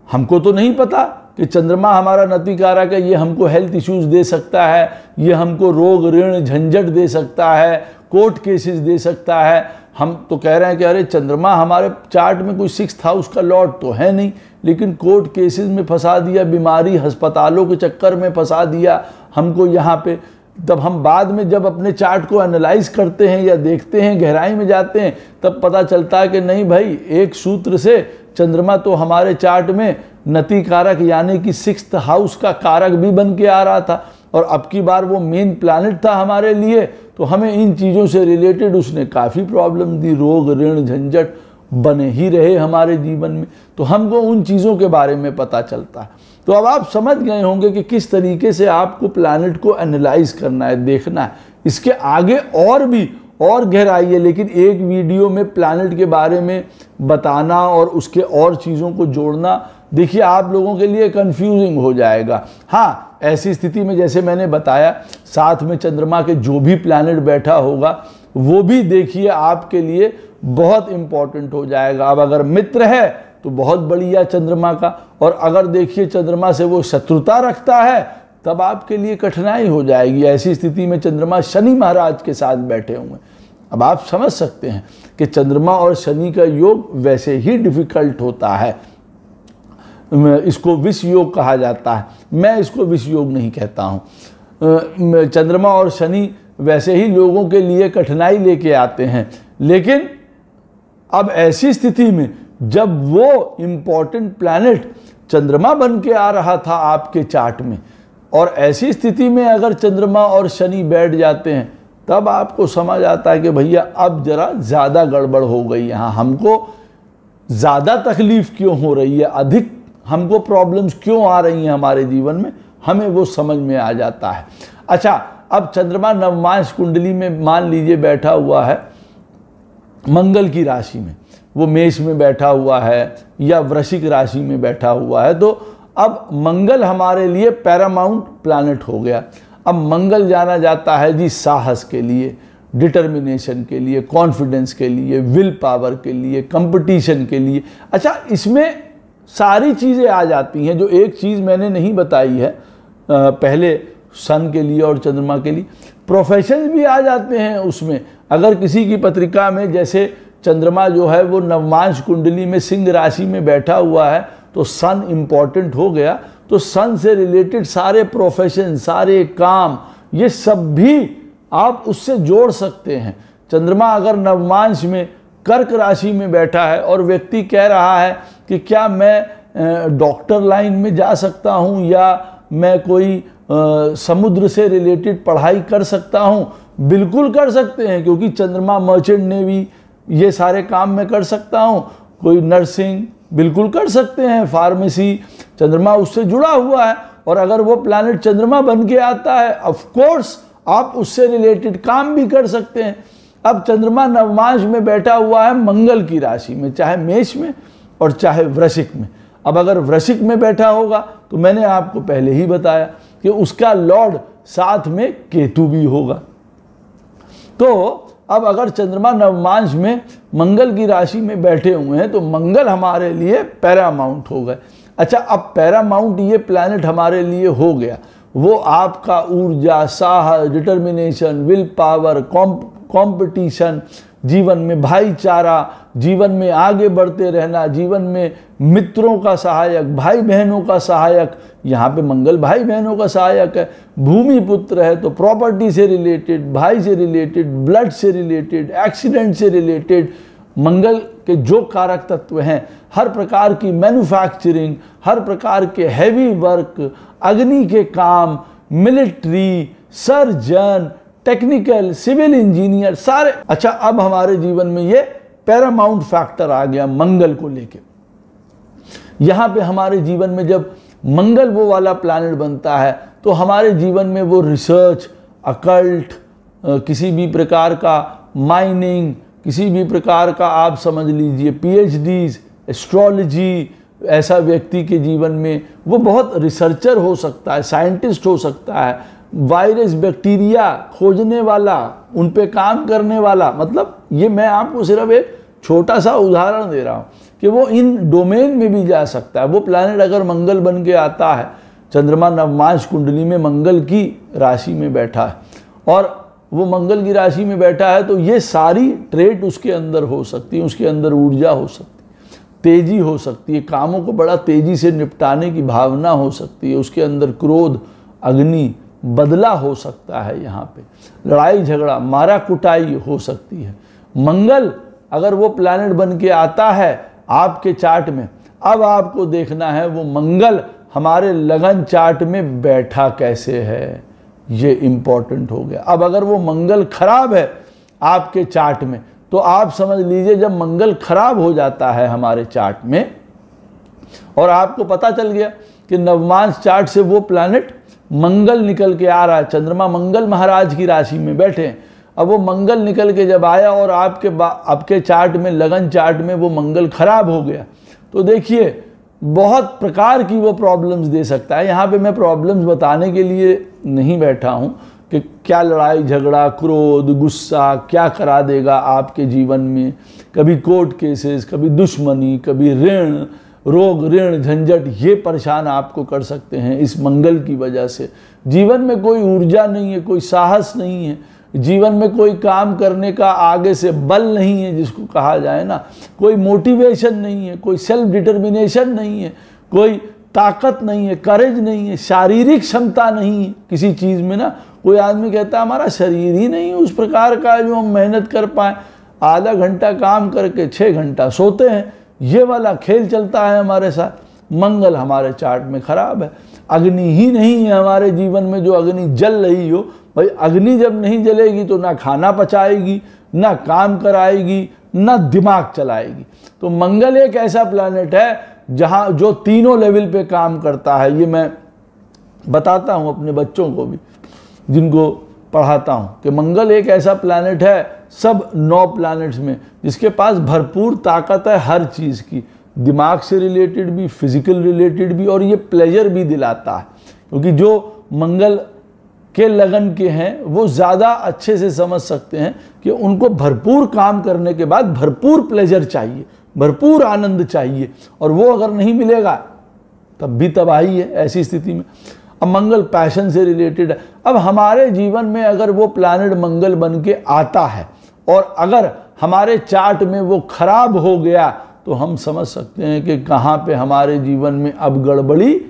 हमको तो नहीं पता कि चंद्रमा हमारा नति कारक है, ये हमको हेल्थ इश्यूज दे सकता है, ये हमको रोग ऋण झंझट दे सकता है, कोर्ट केसेस दे सकता है। हम तो कह रहे हैं कि अरे चंद्रमा हमारे चार्ट में कोई 6th हाउस का लॉर्ड तो है नहीं, लेकिन कोर्ट केसेस में फंसा दिया, बीमारी अस्पतालों के चक्कर में फंसा दिया हमको यहाँ पे। तब हम बाद में जब अपने चार्ट को एनालाइज करते हैं या देखते हैं, गहराई में जाते हैं, तब पता चलता है कि नहीं भाई, एक सूत्र से चंद्रमा तो हमारे चार्ट में नति कारक यानी कि 6th हाउस का कारक भी बन के आ रहा था, और अब की बार वो मेन प्लैनेट था हमारे लिए। तो हमें इन चीज़ों से रिलेटेड उसने काफ़ी प्रॉब्लम दी, रोग ऋण झंझट बने ही रहे हमारे जीवन में। तो हमको उन चीज़ों के बारे में पता चलता है। तो अब आप समझ गए होंगे कि किस तरीके से आपको प्लैनेट को एनालाइज करना है, देखना है। इसके आगे और भी और गहराई है, लेकिन एक वीडियो में प्लैनेट के बारे में बताना और उसके और चीज़ों को जोड़ना, देखिए आप लोगों के लिए कंफ्यूजिंग हो जाएगा। हाँ, ऐसी स्थिति में जैसे मैंने बताया, साथ में चंद्रमा के जो भी प्लैनेट बैठा होगा वो भी देखिए आपके लिए बहुत इम्पॉर्टेंट हो जाएगा। अब अगर मित्र है तो बहुत बढ़िया चंद्रमा का, और अगर देखिए चंद्रमा से वो शत्रुता रखता है तब आपके लिए कठिनाई हो जाएगी। ऐसी स्थिति में चंद्रमा शनि महाराज के साथ बैठे हुए, अब आप समझ सकते हैं कि चंद्रमा और शनि का योग वैसे ही डिफिकल्ट होता है। इसको विष योग कहा जाता है, मैं इसको विष योग नहीं कहता हूँ। चंद्रमा और शनि वैसे ही लोगों के लिए कठिनाई लेके आते हैं, लेकिन अब ऐसी स्थिति में जब वो इम्पॉर्टेंट प्लैनेट चंद्रमा बन के आ रहा था आपके चार्ट में, और ऐसी स्थिति में अगर चंद्रमा और शनि बैठ जाते हैं तब आपको समझ आता है कि भैया अब जरा ज़्यादा गड़बड़ हो गई, यहाँ हमको ज़्यादा तकलीफ क्यों हो रही है, अधिक हमको प्रॉब्लम्स क्यों आ रही हैं हमारे जीवन में, हमें वो समझ में आ जाता है। अच्छा, अब चंद्रमा नवमांश कुंडली में मान लीजिए बैठा हुआ है मंगल की राशि में, वो मेष में बैठा हुआ है या वृश्चिक राशि में बैठा हुआ है, तो अब मंगल हमारे लिए पैरामाउंट प्लैनेट हो गया। अब मंगल जाना जाता है जी साहस के लिए, डिटर्मिनेशन के लिए, कॉन्फिडेंस के लिए, विल पावर के लिए, कंपटीशन के लिए। अच्छा, इसमें सारी चीज़ें आ जाती हैं। जो एक चीज़ मैंने नहीं बताई है पहले सन के लिए और चंद्रमा के लिए, प्रोफेशंस भी आ जाते हैं उसमें। अगर किसी की पत्रिका में जैसे चंद्रमा जो है वो नवमांश कुंडली में सिंह राशि में बैठा हुआ है तो सन इम्पॉर्टेंट हो गया, तो सन से रिलेटेड सारे प्रोफेशन, सारे काम, ये सब भी आप उससे जोड़ सकते हैं। चंद्रमा अगर नवमांश में कर्क राशि में बैठा है और व्यक्ति कह रहा है कि क्या मैं डॉक्टर लाइन में जा सकता हूँ या मैं कोई समुद्र से रिलेटेड पढ़ाई कर सकता हूँ, बिल्कुल कर सकते हैं, क्योंकि चंद्रमा मर्चेंट नेवी ये सारे काम मैं कर सकता हूँ। कोई नर्सिंग बिल्कुल कर सकते हैं, फार्मेसी, चंद्रमा उससे जुड़ा हुआ है। और अगर वो प्लैनेट चंद्रमा बन के आता है, ऑफ कोर्स आप उससे रिलेटेड काम भी कर सकते हैं। अब चंद्रमा नवमांश में बैठा हुआ है मंगल की राशि में, चाहे मेष में और चाहे वृश्चिक में। अब अगर वृश्चिक में बैठा होगा तो मैंने आपको पहले ही बताया कि उसका लॉर्ड साथ में केतु भी होगा। तो अब अगर चंद्रमा नवमांश में मंगल की राशि में बैठे हुए हैं तो मंगल हमारे लिए पैरामाउंट हो गए। अच्छा, अब पैरामाउंट ये प्लैनेट हमारे लिए हो गया, वो आपका ऊर्जा, साहस, डिटर्मिनेशन, विल पावर, कंपटीशन, जीवन में भाईचारा, जीवन में आगे बढ़ते रहना, जीवन में मित्रों का सहायक, भाई बहनों का सहायक। यहाँ पे मंगल भाई बहनों का सहायक है। भूमि पुत्र है तो प्रॉपर्टी से रिलेटेड, भाई से रिलेटेड, ब्लड से रिलेटेड, एक्सीडेंट से रिलेटेड मंगल के जो कारक तत्व हैं, हर प्रकार की मैन्युफैक्चरिंग, हर प्रकार के हैवी वर्क, अग्नि के काम, military, surgeon, technical, civil engineer, सारे। अच्छा, अब हमारे जीवन में ये पैरामाउंट फैक्टर आ गया मंगल को लेके। यहाँ पे हमारे जीवन में जब मंगल वो वाला प्लैनेट बनता है तो हमारे जीवन में वो रिसर्च, अकल्ट, किसी भी प्रकार का माइनिंग, किसी भी प्रकार का आप समझ लीजिए पीएचडीज, एस्ट्रोलॉजी, ऐसा व्यक्ति के जीवन में वो बहुत रिसर्चर हो सकता है, साइंटिस्ट हो सकता है, वायरस, बैक्टीरिया खोजने वाला, उन पे काम करने वाला। मतलब ये मैं आपको सिर्फ एक छोटा सा उदाहरण दे रहा हूँ कि वो इन डोमेन में भी जा सकता है। वो प्लैनेट अगर मंगल बन के आता है, चंद्रमा नवमांश कुंडली में मंगल की राशि में बैठा है और वो मंगल की राशि में बैठा है, तो ये सारी ट्रेट उसके अंदर हो सकती है। उसके अंदर ऊर्जा हो सकती है, तेजी हो सकती है, कामों को बड़ा तेजी से निपटाने की भावना हो सकती है। उसके अंदर क्रोध, अग्नि, बदला हो सकता है। यहाँ पे लड़ाई झगड़ा, मारा कुटाई हो सकती है। मंगल अगर वो प्लैनेट बन के आता है आपके चार्ट में, अब आपको देखना है वो मंगल हमारे लगन चार्ट में बैठा कैसे है, ये इम्पोर्टेंट हो गया। अब अगर वो मंगल खराब है आपके चार्ट में तो आप समझ लीजिए जब मंगल खराब हो जाता है हमारे चार्ट में और आपको पता चल गया कि नवमांश चार्ट से वो प्लैनेट मंगल निकल के आ रहा है, चंद्रमा मंगल महाराज की राशि में बैठे हैं। अब वो मंगल निकल के जब आया और आपके चार्ट में, लगन चार्ट में वो मंगल खराब हो गया, तो देखिए बहुत प्रकार की वो प्रॉब्लम्स दे सकता है। यहाँ पे मैं प्रॉब्लम्स बताने के लिए नहीं बैठा हूँ कि क्या लड़ाई झगड़ा, क्रोध, गुस्सा क्या करा देगा आपके जीवन में। कभी कोर्ट केसेस, कभी दुश्मनी, कभी ऋण, रोग, ऋण, झंझट, ये परेशान आपको कर सकते हैं इस मंगल की वजह से। जीवन में कोई ऊर्जा नहीं है, कोई साहस नहीं है, जीवन में कोई काम करने का आगे से बल नहीं है, जिसको कहा जाए ना, कोई मोटिवेशन नहीं है, कोई सेल्फ डिटर्मिनेशन नहीं है, कोई ताकत नहीं है, करेज नहीं है, शारीरिक क्षमता नहीं है किसी चीज़ में ना। कोई आदमी कहता है हमारा शरीर ही नहीं है उस प्रकार का जो हम मेहनत कर पाएँ, आधा घंटा काम करके 6 घंटा सोते हैं, ये वाला खेल चलता है हमारे साथ। मंगल हमारे चार्ट में खराब है। अग्नि ही नहीं है हमारे जीवन में, जो अग्नि जल रही हो, भाई अग्नि जब नहीं जलेगी तो ना खाना पचाएगी, ना काम कराएगी, ना दिमाग चलाएगी। तो मंगल एक ऐसा प्लैनेट है जहां जो तीनों लेवल पे काम करता है। ये मैं बताता हूं अपने बच्चों को भी, जिनको पढ़ाता हूं, कि मंगल एक ऐसा प्लैनेट है सब 9 प्लैनेट्स में जिसके पास भरपूर ताकत है हर चीज़ की, दिमाग से रिलेटेड भी, फिजिकल रिलेटेड भी, और ये प्लेजर भी दिलाता है। क्योंकि जो मंगल के लगन के हैं वो ज़्यादा अच्छे से समझ सकते हैं कि उनको भरपूर काम करने के बाद भरपूर प्लेजर चाहिए, भरपूर आनंद चाहिए, और वो अगर नहीं मिलेगा तब भी तबाही है ऐसी स्थिति में। अब मंगल पैशन से रिलेटेड है। अब हमारे जीवन में अगर वो प्लैनेट मंगल बन के आता है और अगर हमारे चार्ट में वो खराब हो गया तो हम समझ सकते हैं कि कहाँ पे हमारे जीवन में अब गड़बड़ी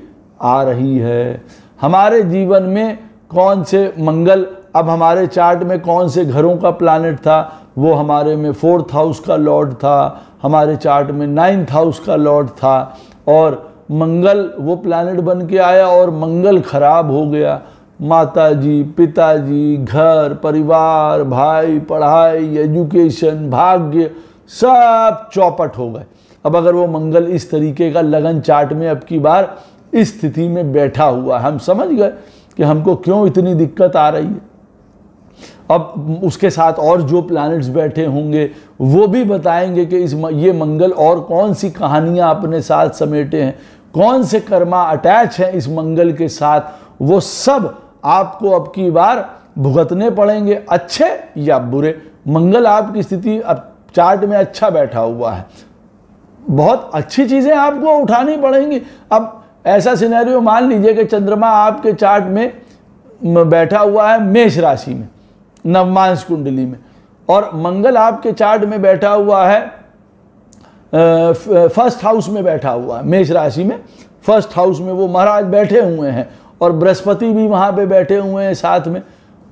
आ रही है। हमारे जीवन में कौन से मंगल, अब हमारे चार्ट में कौन से घरों का प्लैनेट था, वो हमारे में 4th हाउस का लॉर्ड था, हमारे चार्ट में 9th हाउस का लॉर्ड था, और मंगल वो प्लैनेट बन के आया और मंगल खराब हो गया। माताजी, पिताजी, घर, परिवार, भाई, पढ़ाई, एजुकेशन, भाग्य सब चौपट हो गए। अब अगर वो मंगल इस तरीके का लगन चार्ट में अब की बार इस स्थिति में बैठा हुआ, हम समझ गए कि हमको क्यों इतनी दिक्कत आ रही है। अब उसके साथ और जो प्लैनेट्स बैठे होंगे वो भी बताएंगे कि ये मंगल और कौन सी कहानियां अपने साथ समेटे हैं, कौन से कर्मा अटैच हैं इस मंगल के साथ, वो सब आपको अब की बार भुगतने पड़ेंगे, अच्छे या बुरे। मंगल आपकी स्थिति अब चार्ट में अच्छा बैठा हुआ है, बहुत अच्छी चीज़ें आपको उठानी पड़ेंगी। अब ऐसा सिनेरियो मान लीजिए कि चंद्रमा आपके चार्ट में बैठा हुआ है मेष राशि में, नवमांश कुंडली में, और मंगल आपके चार्ट में बैठा हुआ है 1st हाउस में बैठा हुआ है, मेष राशि में 1st हाउस में वो महाराज बैठे हुए हैं, और बृहस्पति भी वहाँ पे बैठे हुए हैं साथ में।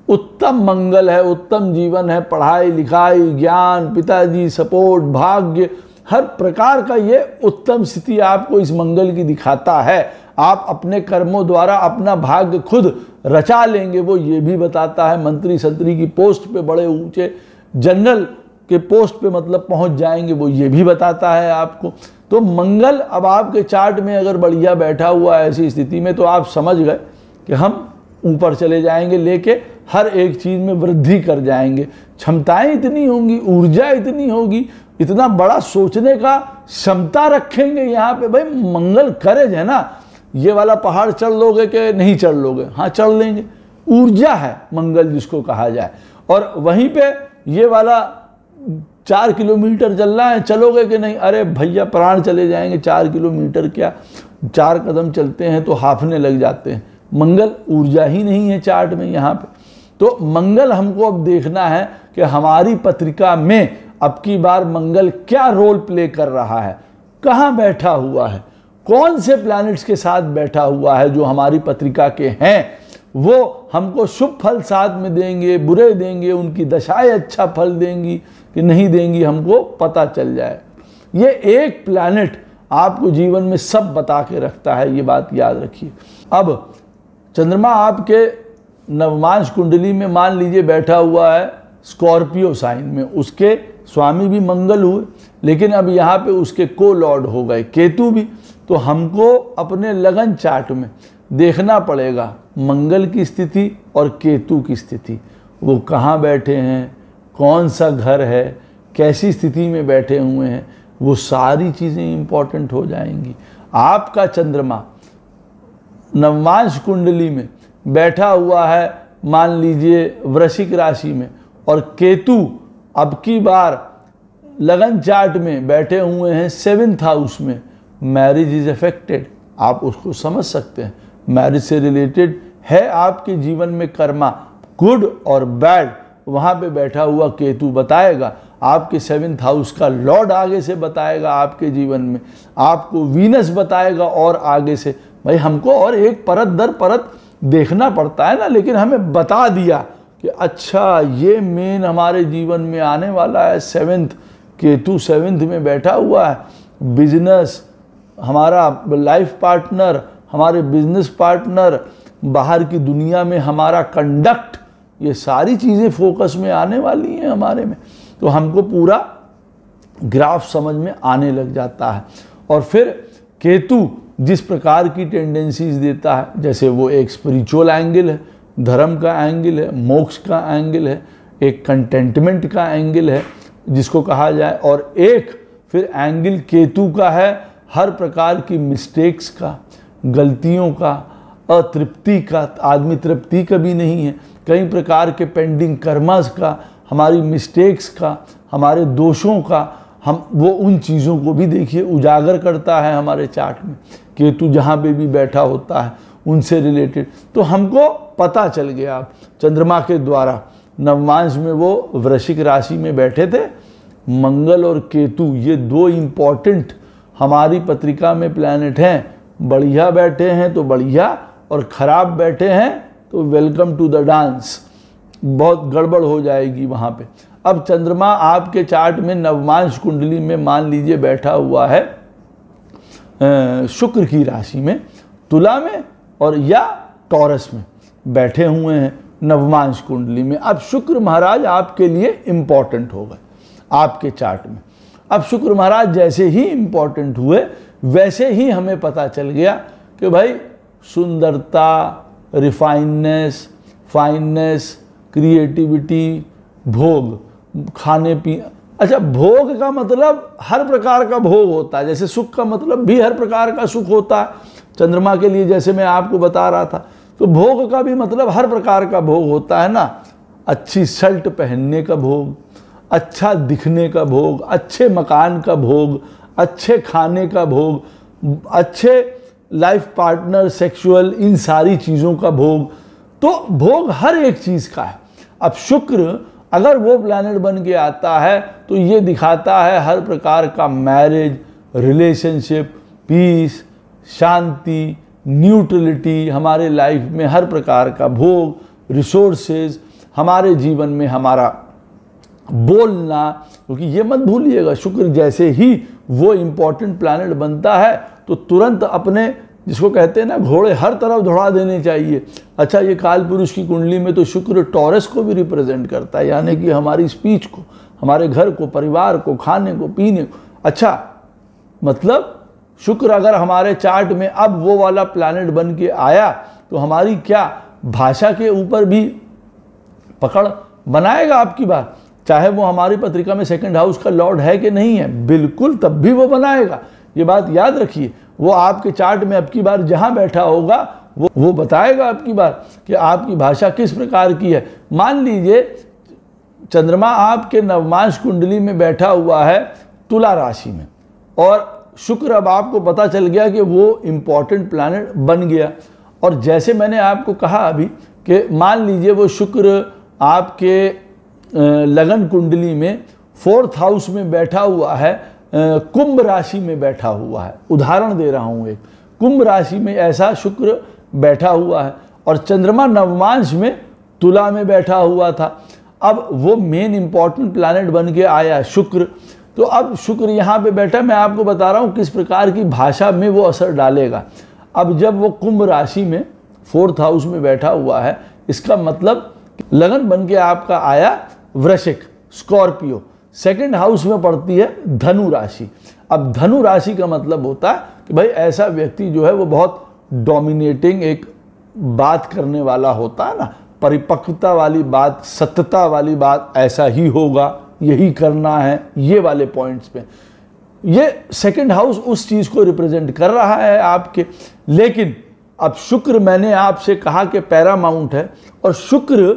उत्तम मंगल है, उत्तम जीवन है, पढ़ाई लिखाई, ज्ञान, पिताजी, सपोर्ट, भाग्य, हर प्रकार का ये उत्तम स्थिति आपको इस मंगल की दिखाता है। आप अपने कर्मों द्वारा अपना भाग्य खुद रचा लेंगे, वो ये भी बताता है। मंत्री संतरी की पोस्ट पे, बड़े ऊंचे जनरल के पोस्ट पे मतलब पहुंच जाएंगे, वो ये भी बताता है आपको। तो मंगल अब आपके चार्ट में अगर बढ़िया बैठा हुआ है ऐसी स्थिति में, तो आप समझ गए कि हम ऊपर चले जाएंगे, लेके हर एक चीज़ में वृद्धि कर जाएंगे। क्षमताएं इतनी होंगी, ऊर्जा इतनी होगी, इतना बड़ा सोचने का क्षमता रखेंगे यहाँ पे। भाई मंगल करेज है ना, ये वाला पहाड़ चढ़ लोगे कि नहीं चढ़ लोगे? हाँ चढ़ लेंगे, ऊर्जा है मंगल जिसको कहा जाए। और वहीं पे ये वाला 4 किलोमीटर चलना है, चलोगे कि नहीं? अरे भैया प्राण चले जाएंगे, 4 किलोमीटर क्या, 4 कदम चलते हैं तो हाफने लग जाते हैं। मंगल ऊर्जा ही नहीं है चार्ट में यहाँ पे। तो मंगल हमको अब देखना है कि हमारी पत्रिका में अब की बार मंगल क्या रोल प्ले कर रहा है, कहाँ बैठा हुआ है, कौन से प्लैनेट्स के साथ बैठा हुआ है जो हमारी पत्रिका के हैं, वो हमको शुभ फल साथ में देंगे, बुरे देंगे, उनकी दशाएं अच्छा फल देंगी कि नहीं देंगी, हमको पता चल जाए। ये एक प्लैनेट आपको जीवन में सब बता के रखता है, ये बात याद रखिए। अब चंद्रमा आपके नवमांश कुंडली में मान लीजिए बैठा हुआ है स्कॉर्पियो साइन में, उसके स्वामी भी मंगल हुए, लेकिन अब यहाँ पे उसके को लॉर्ड हो गए केतु भी। तो हमको अपने लगन चार्ट में देखना पड़ेगा मंगल की स्थिति और केतु की स्थिति, वो कहाँ बैठे हैं, कौन सा घर है, कैसी स्थिति में बैठे हुए हैं, वो सारी चीज़ें इंपॉर्टेंट हो जाएंगी। आपका चंद्रमा नवमांश कुंडली में बैठा हुआ है मान लीजिए वृश्चिक राशि में, और केतु अब की बार लगन चार्ट में बैठे हुए हैं 7th हाउस में, मैरिज इज अफेक्टेड। आप उसको समझ सकते हैं, मैरिज से रिलेटेड है आपके जीवन में कर्मा, गुड और बैड, वहाँ पे बैठा हुआ केतु बताएगा। आपके 7th हाउस का लॉर्ड आगे से बताएगा आपके जीवन में, आपको वीनस बताएगा और आगे से। भाई हमको और एक परत दर परत देखना पड़ता है ना, लेकिन हमें बता दिया कि अच्छा ये मेन हमारे जीवन में आने वाला है। 7th केतु 7th में बैठा हुआ है, बिजनेस, हमारा लाइफ पार्टनर, हमारे बिजनेस पार्टनर, बाहर की दुनिया में हमारा कंडक्ट, ये सारी चीज़ें फोकस में आने वाली हैं हमारे में। तो हमको पूरा ग्राफ समझ में आने लग जाता है। और फिर केतु जिस प्रकार की टेंडेंसीज देता है, जैसे वो एक स्पिरिचुअल एंगल है, धर्म का एंगल है, मोक्ष का एंगल है, एक कंटेंटमेंट का एंगल है जिसको कहा जाए, और एक फिर एंगल केतु का है हर प्रकार की मिस्टेक्स का, गलतियों का, अतृप्ति का, आदमी तृप्ति कभी नहीं है, कई प्रकार के पेंडिंग कर्मास का, हमारी मिस्टेक्स का, हमारे दोषों का, हम वो उन चीज़ों को भी देखिए उजागर करता है हमारे चार्ट में। केतु जहाँ पे भी बैठा होता है उनसे रिलेटेड तो हमको पता चल गया। चंद्रमा के द्वारा नवमांश में वो वृश्चिक राशि में बैठे थे, मंगल और केतु ये दो इम्पॉर्टेंट हमारी पत्रिका में प्लैनेट हैं। बढ़िया बैठे हैं तो बढ़िया, और ख़राब बैठे हैं तो वेलकम टू द डांस, बहुत गड़बड़ हो जाएगी वहाँ पे। अब चंद्रमा आपके चार्ट में नवमांश कुंडली में मान लीजिए बैठा हुआ है शुक्र की राशि में, तुला में और या टॉरस में बैठे हुए हैं नवमांश कुंडली में। अब शुक्र महाराज आपके लिए इम्पॉर्टेंट हो गए आपके चार्ट में। अब शुक्र महाराज जैसे ही इम्पॉर्टेंट हुए वैसे ही हमें पता चल गया कि भाई सुंदरता, रिफाइननेस, फाइननेस, क्रिएटिविटी, भोग, खाने पीने। अच्छा, भोग का मतलब हर प्रकार का भोग होता है, जैसे सुख का मतलब भी हर प्रकार का सुख होता है चंद्रमा के लिए, जैसे मैं आपको बता रहा था। तो भोग का भी मतलब हर प्रकार का भोग होता है ना। अच्छी शर्ट पहनने का भोग, अच्छा दिखने का भोग, अच्छे मकान का भोग, अच्छे खाने का भोग, अच्छे लाइफ पार्टनर, सेक्सुअल, इन सारी चीज़ों का भोग। तो भोग हर एक चीज़ का है। अब शुक्र अगर वो प्लैनेट बन के आता है तो ये दिखाता है हर प्रकार का मैरिज, रिलेशनशिप, पीस, शांति, न्यूट्रलिटी, हमारे लाइफ में हर प्रकार का भोग, रिसोर्सेज, हमारे जीवन में हमारा बोलना। क्योंकि ये मत भूलिएगा, शुक्र जैसे ही वो इम्पॉर्टेंट प्लैनेट बनता है तो तुरंत अपने, जिसको कहते हैं ना, घोड़े हर तरफ दौड़ा देने चाहिए। अच्छा, ये काल पुरुष की कुंडली में तो शुक्र टॉरस को भी रिप्रेजेंट करता है, यानी कि हमारी स्पीच को, हमारे घर को, परिवार को, खाने को, पीने को। अच्छा, मतलब शुक्र अगर हमारे चार्ट में अब वो वाला प्लैनेट बन के आया तो हमारी क्या भाषा के ऊपर भी पकड़ बनाएगा आपकी बात, चाहे वो हमारी पत्रिका में सेकंड हाउस का लॉर्ड है कि नहीं है, बिल्कुल तब भी वो बनाएगा। ये बात याद रखिए, वो आपके चार्ट में अब की बार जहाँ बैठा होगा वो बताएगा अब की बार कि आपकी भाषा किस प्रकार की है। मान लीजिए चंद्रमा आपके नवमांश कुंडली में बैठा हुआ है तुला राशि में, और शुक्र अब आपको पता चल गया कि वो इम्पॉर्टेंट प्लैनेट बन गया। और जैसे मैंने आपको कहा अभी कि मान लीजिए वो शुक्र आपके लगन कुंडली में 4th हाउस में बैठा हुआ है, कुंभ राशि में बैठा हुआ है। उदाहरण दे रहा हूँ, एक कुंभ राशि में ऐसा शुक्र बैठा हुआ है और चंद्रमा नवमांश में तुला में बैठा हुआ था। अब वो मेन इंपॉर्टेंट प्लैनेट बन के आया शुक्र। तो अब शुक्र यहाँ पे बैठा, मैं आपको बता रहा हूँ किस प्रकार की भाषा में वो असर डालेगा। अब जब वो कुंभ राशि में 4th हाउस में बैठा हुआ है, इसका मतलब लगन बन के आपका आया वृश्चिक, स्कॉर्पियो। 2nd हाउस में पड़ती है धनु राशि। अब धनु राशि का मतलब होता है कि भाई ऐसा व्यक्ति जो है वो बहुत डोमिनेटिंग, एक बात करने वाला होता है ना, परिपक्वता वाली बात, सत्यता वाली बात, ऐसा ही होगा, यही करना है, ये वाले पॉइंट्स पे ये 2nd हाउस उस चीज़ को रिप्रेजेंट कर रहा है आपके। लेकिन अब शुक्र, मैंने आपसे कहा कि पैरामाउंट है, और शुक्र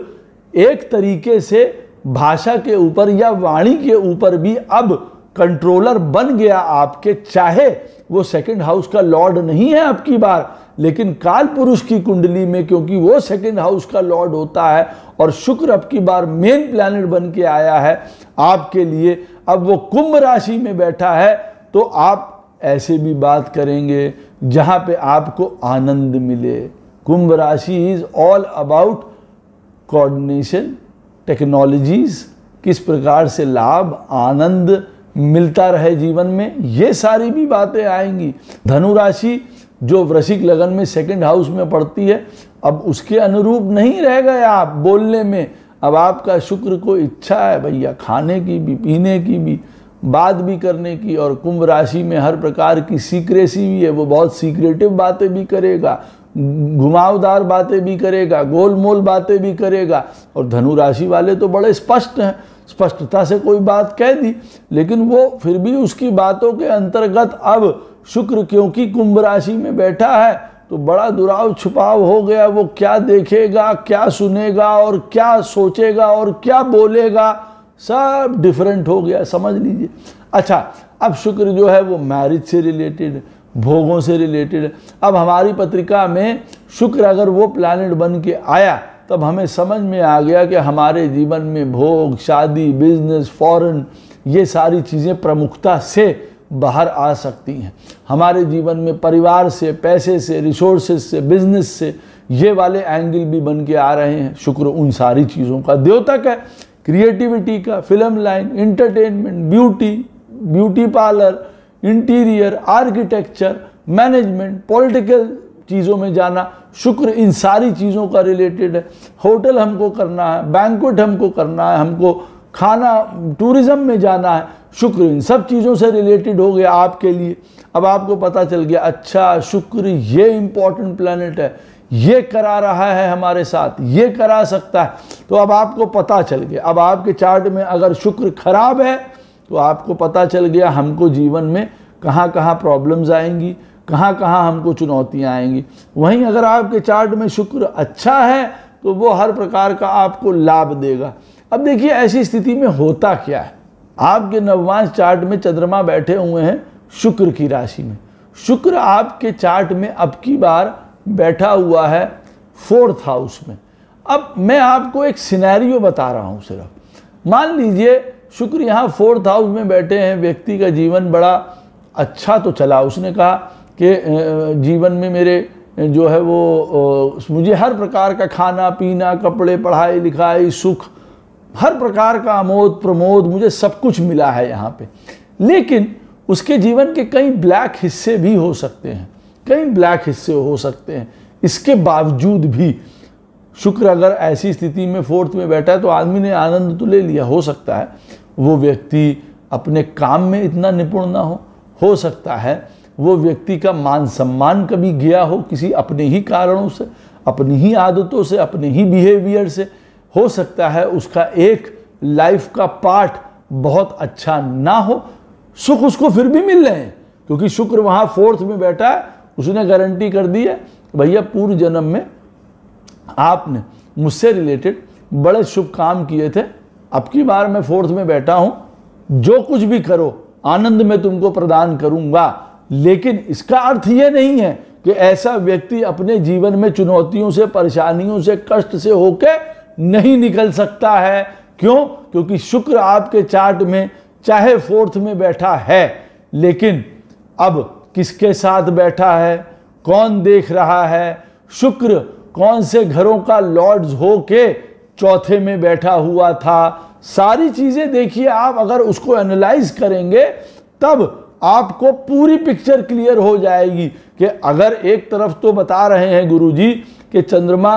एक तरीके से भाषा के ऊपर या वाणी के ऊपर भी अब कंट्रोलर बन गया आपके। चाहे वो 2nd हाउस का लॉर्ड नहीं है अब की बार, लेकिन काल पुरुष की कुंडली में क्योंकि वो 2nd हाउस का लॉर्ड होता है और शुक्र अब की बार मेन प्लैनेट बन के आया है आपके लिए। अब वो कुंभ राशि में बैठा है तो आप ऐसे भी बात करेंगे जहाँ पे आपको आनंद मिले। कुंभ राशि is all about coordination, technologies, किस प्रकार से लाभ, आनंद मिलता रहे जीवन में, ये सारी भी बातें आएंगी। धनु राशि जो वृश्चिक लगन में सेकंड हाउस में पड़ती है, अब उसके अनुरूप नहीं रह गए आप बोलने में। अब आपका शुक्र को इच्छा है भैया खाने की भी, पीने की भी, बात भी करने की, और कुंभ राशि में हर प्रकार की सीक्रेसी भी है, वो बहुत सीक्रेटिव बातें भी करेगा, घुमावदार बातें भी करेगा, गोलमोल बातें भी करेगा। और धनु राशि वाले तो बड़े स्पष्ट हैं, स्पष्टता से कोई बात कह दी, लेकिन वो फिर भी उसकी बातों के अंतर्गत अब शुक्र क्योंकि कुंभ राशि में बैठा है तो बड़ा दुराव छुपाव हो गया। वो क्या देखेगा, क्या सुनेगा और क्या सोचेगा और क्या बोलेगा, सब डिफरेंट हो गया, समझ लीजिए। अच्छा, अब शुक्र जो है वो मैरिज से रिलेटेड, भोगों से रिलेटेड है। अब हमारी पत्रिका में शुक्र अगर वो प्लैनेट बन के आया तब हमें समझ में आ गया कि हमारे जीवन में भोग, शादी, बिजनेस, फॉरेन, ये सारी चीज़ें प्रमुखता से बाहर आ सकती हैं। हमारे जीवन में परिवार से, पैसे से, रिसोर्सेज से, बिजनेस से, ये वाले एंगल भी बन के आ रहे हैं। शुक्र उन सारी चीज़ों का द्योतक है, क्रिएटिविटी का, film line, entertainment, beauty parlour, interior, architecture, management, political चीज़ों में जाना, शुक्र इन सारी चीज़ों का रिलेटेड है। होटल हमको करना है, बैंक्वेट हमको करना है, हमको खाना, टूरिज्म में जाना है, शुक्र इन सब चीज़ों से रिलेटेड हो गया आपके लिए। अब आपको पता चल गया, अच्छा शुक्र ये इम्पॉर्टेंट प्लैनेट है, ये करा रहा है हमारे साथ, ये करा सकता है। तो अब आपको पता चल गया। अब आपके चार्ट में अगर शुक्र खराब है तो आपको पता चल गया हमको जीवन में कहाँ कहाँ प्रॉब्लम्स आएंगी, कहाँ कहाँ हमको चुनौतियाँ आएंगी। वहीं अगर आपके चार्ट में शुक्र अच्छा है तो वो हर प्रकार का आपको लाभ देगा। अब देखिए ऐसी स्थिति में होता क्या है, आपके नवमांश चार्ट में चंद्रमा बैठे हुए हैं शुक्र की राशि में। शुक्र आपके चार्ट में अब की बार बैठा हुआ है 4th हाउस में। अब मैं आपको एक सिनेरियो बता रहा हूँ सिर्फ। मान लीजिए शुक्र यहाँ 4th हाउस में बैठे हैं, व्यक्ति का जीवन बड़ा अच्छा तो चला, उसने कहा कि जीवन में मेरे जो है वो मुझे हर प्रकार का खाना पीना, कपड़े, पढ़ाई लिखाई, सुख, हर प्रकार का आमोद प्रमोद, मुझे सब कुछ मिला है यहाँ पे। लेकिन उसके जीवन के कई ब्लैक हिस्से भी हो सकते हैं, कई ब्लैक हिस्से हो सकते हैं। इसके बावजूद भी शुक्र अगर ऐसी स्थिति में 4th में बैठा है तो आदमी ने आनंद तो ले लिया। हो सकता है वो व्यक्ति अपने काम में इतना निपुण ना हो सकता है वो व्यक्ति का मान सम्मान कभी गया हो किसी अपने ही कारणों से, अपनी ही आदतों से, अपने ही बिहेवियर से। हो सकता है उसका एक लाइफ का पार्ट बहुत अच्छा ना हो, सुख उसको फिर भी मिल रहे हैं क्योंकि शुक्र वहाँ 4th में बैठा है। उसने गारंटी कर दी है भैया पूर्व जन्म में आपने मुझसे रिलेटेड बड़े शुभ काम किए थे, अब की बार मैं 4th में बैठा हूँ, जो कुछ भी करो आनंद में तुमको प्रदान करूँगा। लेकिन इसका अर्थ ये नहीं है कि ऐसा व्यक्ति अपने जीवन में चुनौतियों से, परेशानियों से, कष्ट से होके नहीं निकल सकता है। क्यों? क्योंकि शुक्र आपके चार्ट में चाहे 4th में बैठा है, लेकिन अब किसके साथ बैठा है, कौन देख रहा है, शुक्र कौन से घरों का लॉर्ड्स हो के 4th में बैठा हुआ था, सारी चीजें देखिए आप अगर उसको एनालाइज करेंगे तब आपको पूरी पिक्चर क्लियर हो जाएगी कि अगर एक तरफ तो बता रहे हैं गुरुजी कि चंद्रमा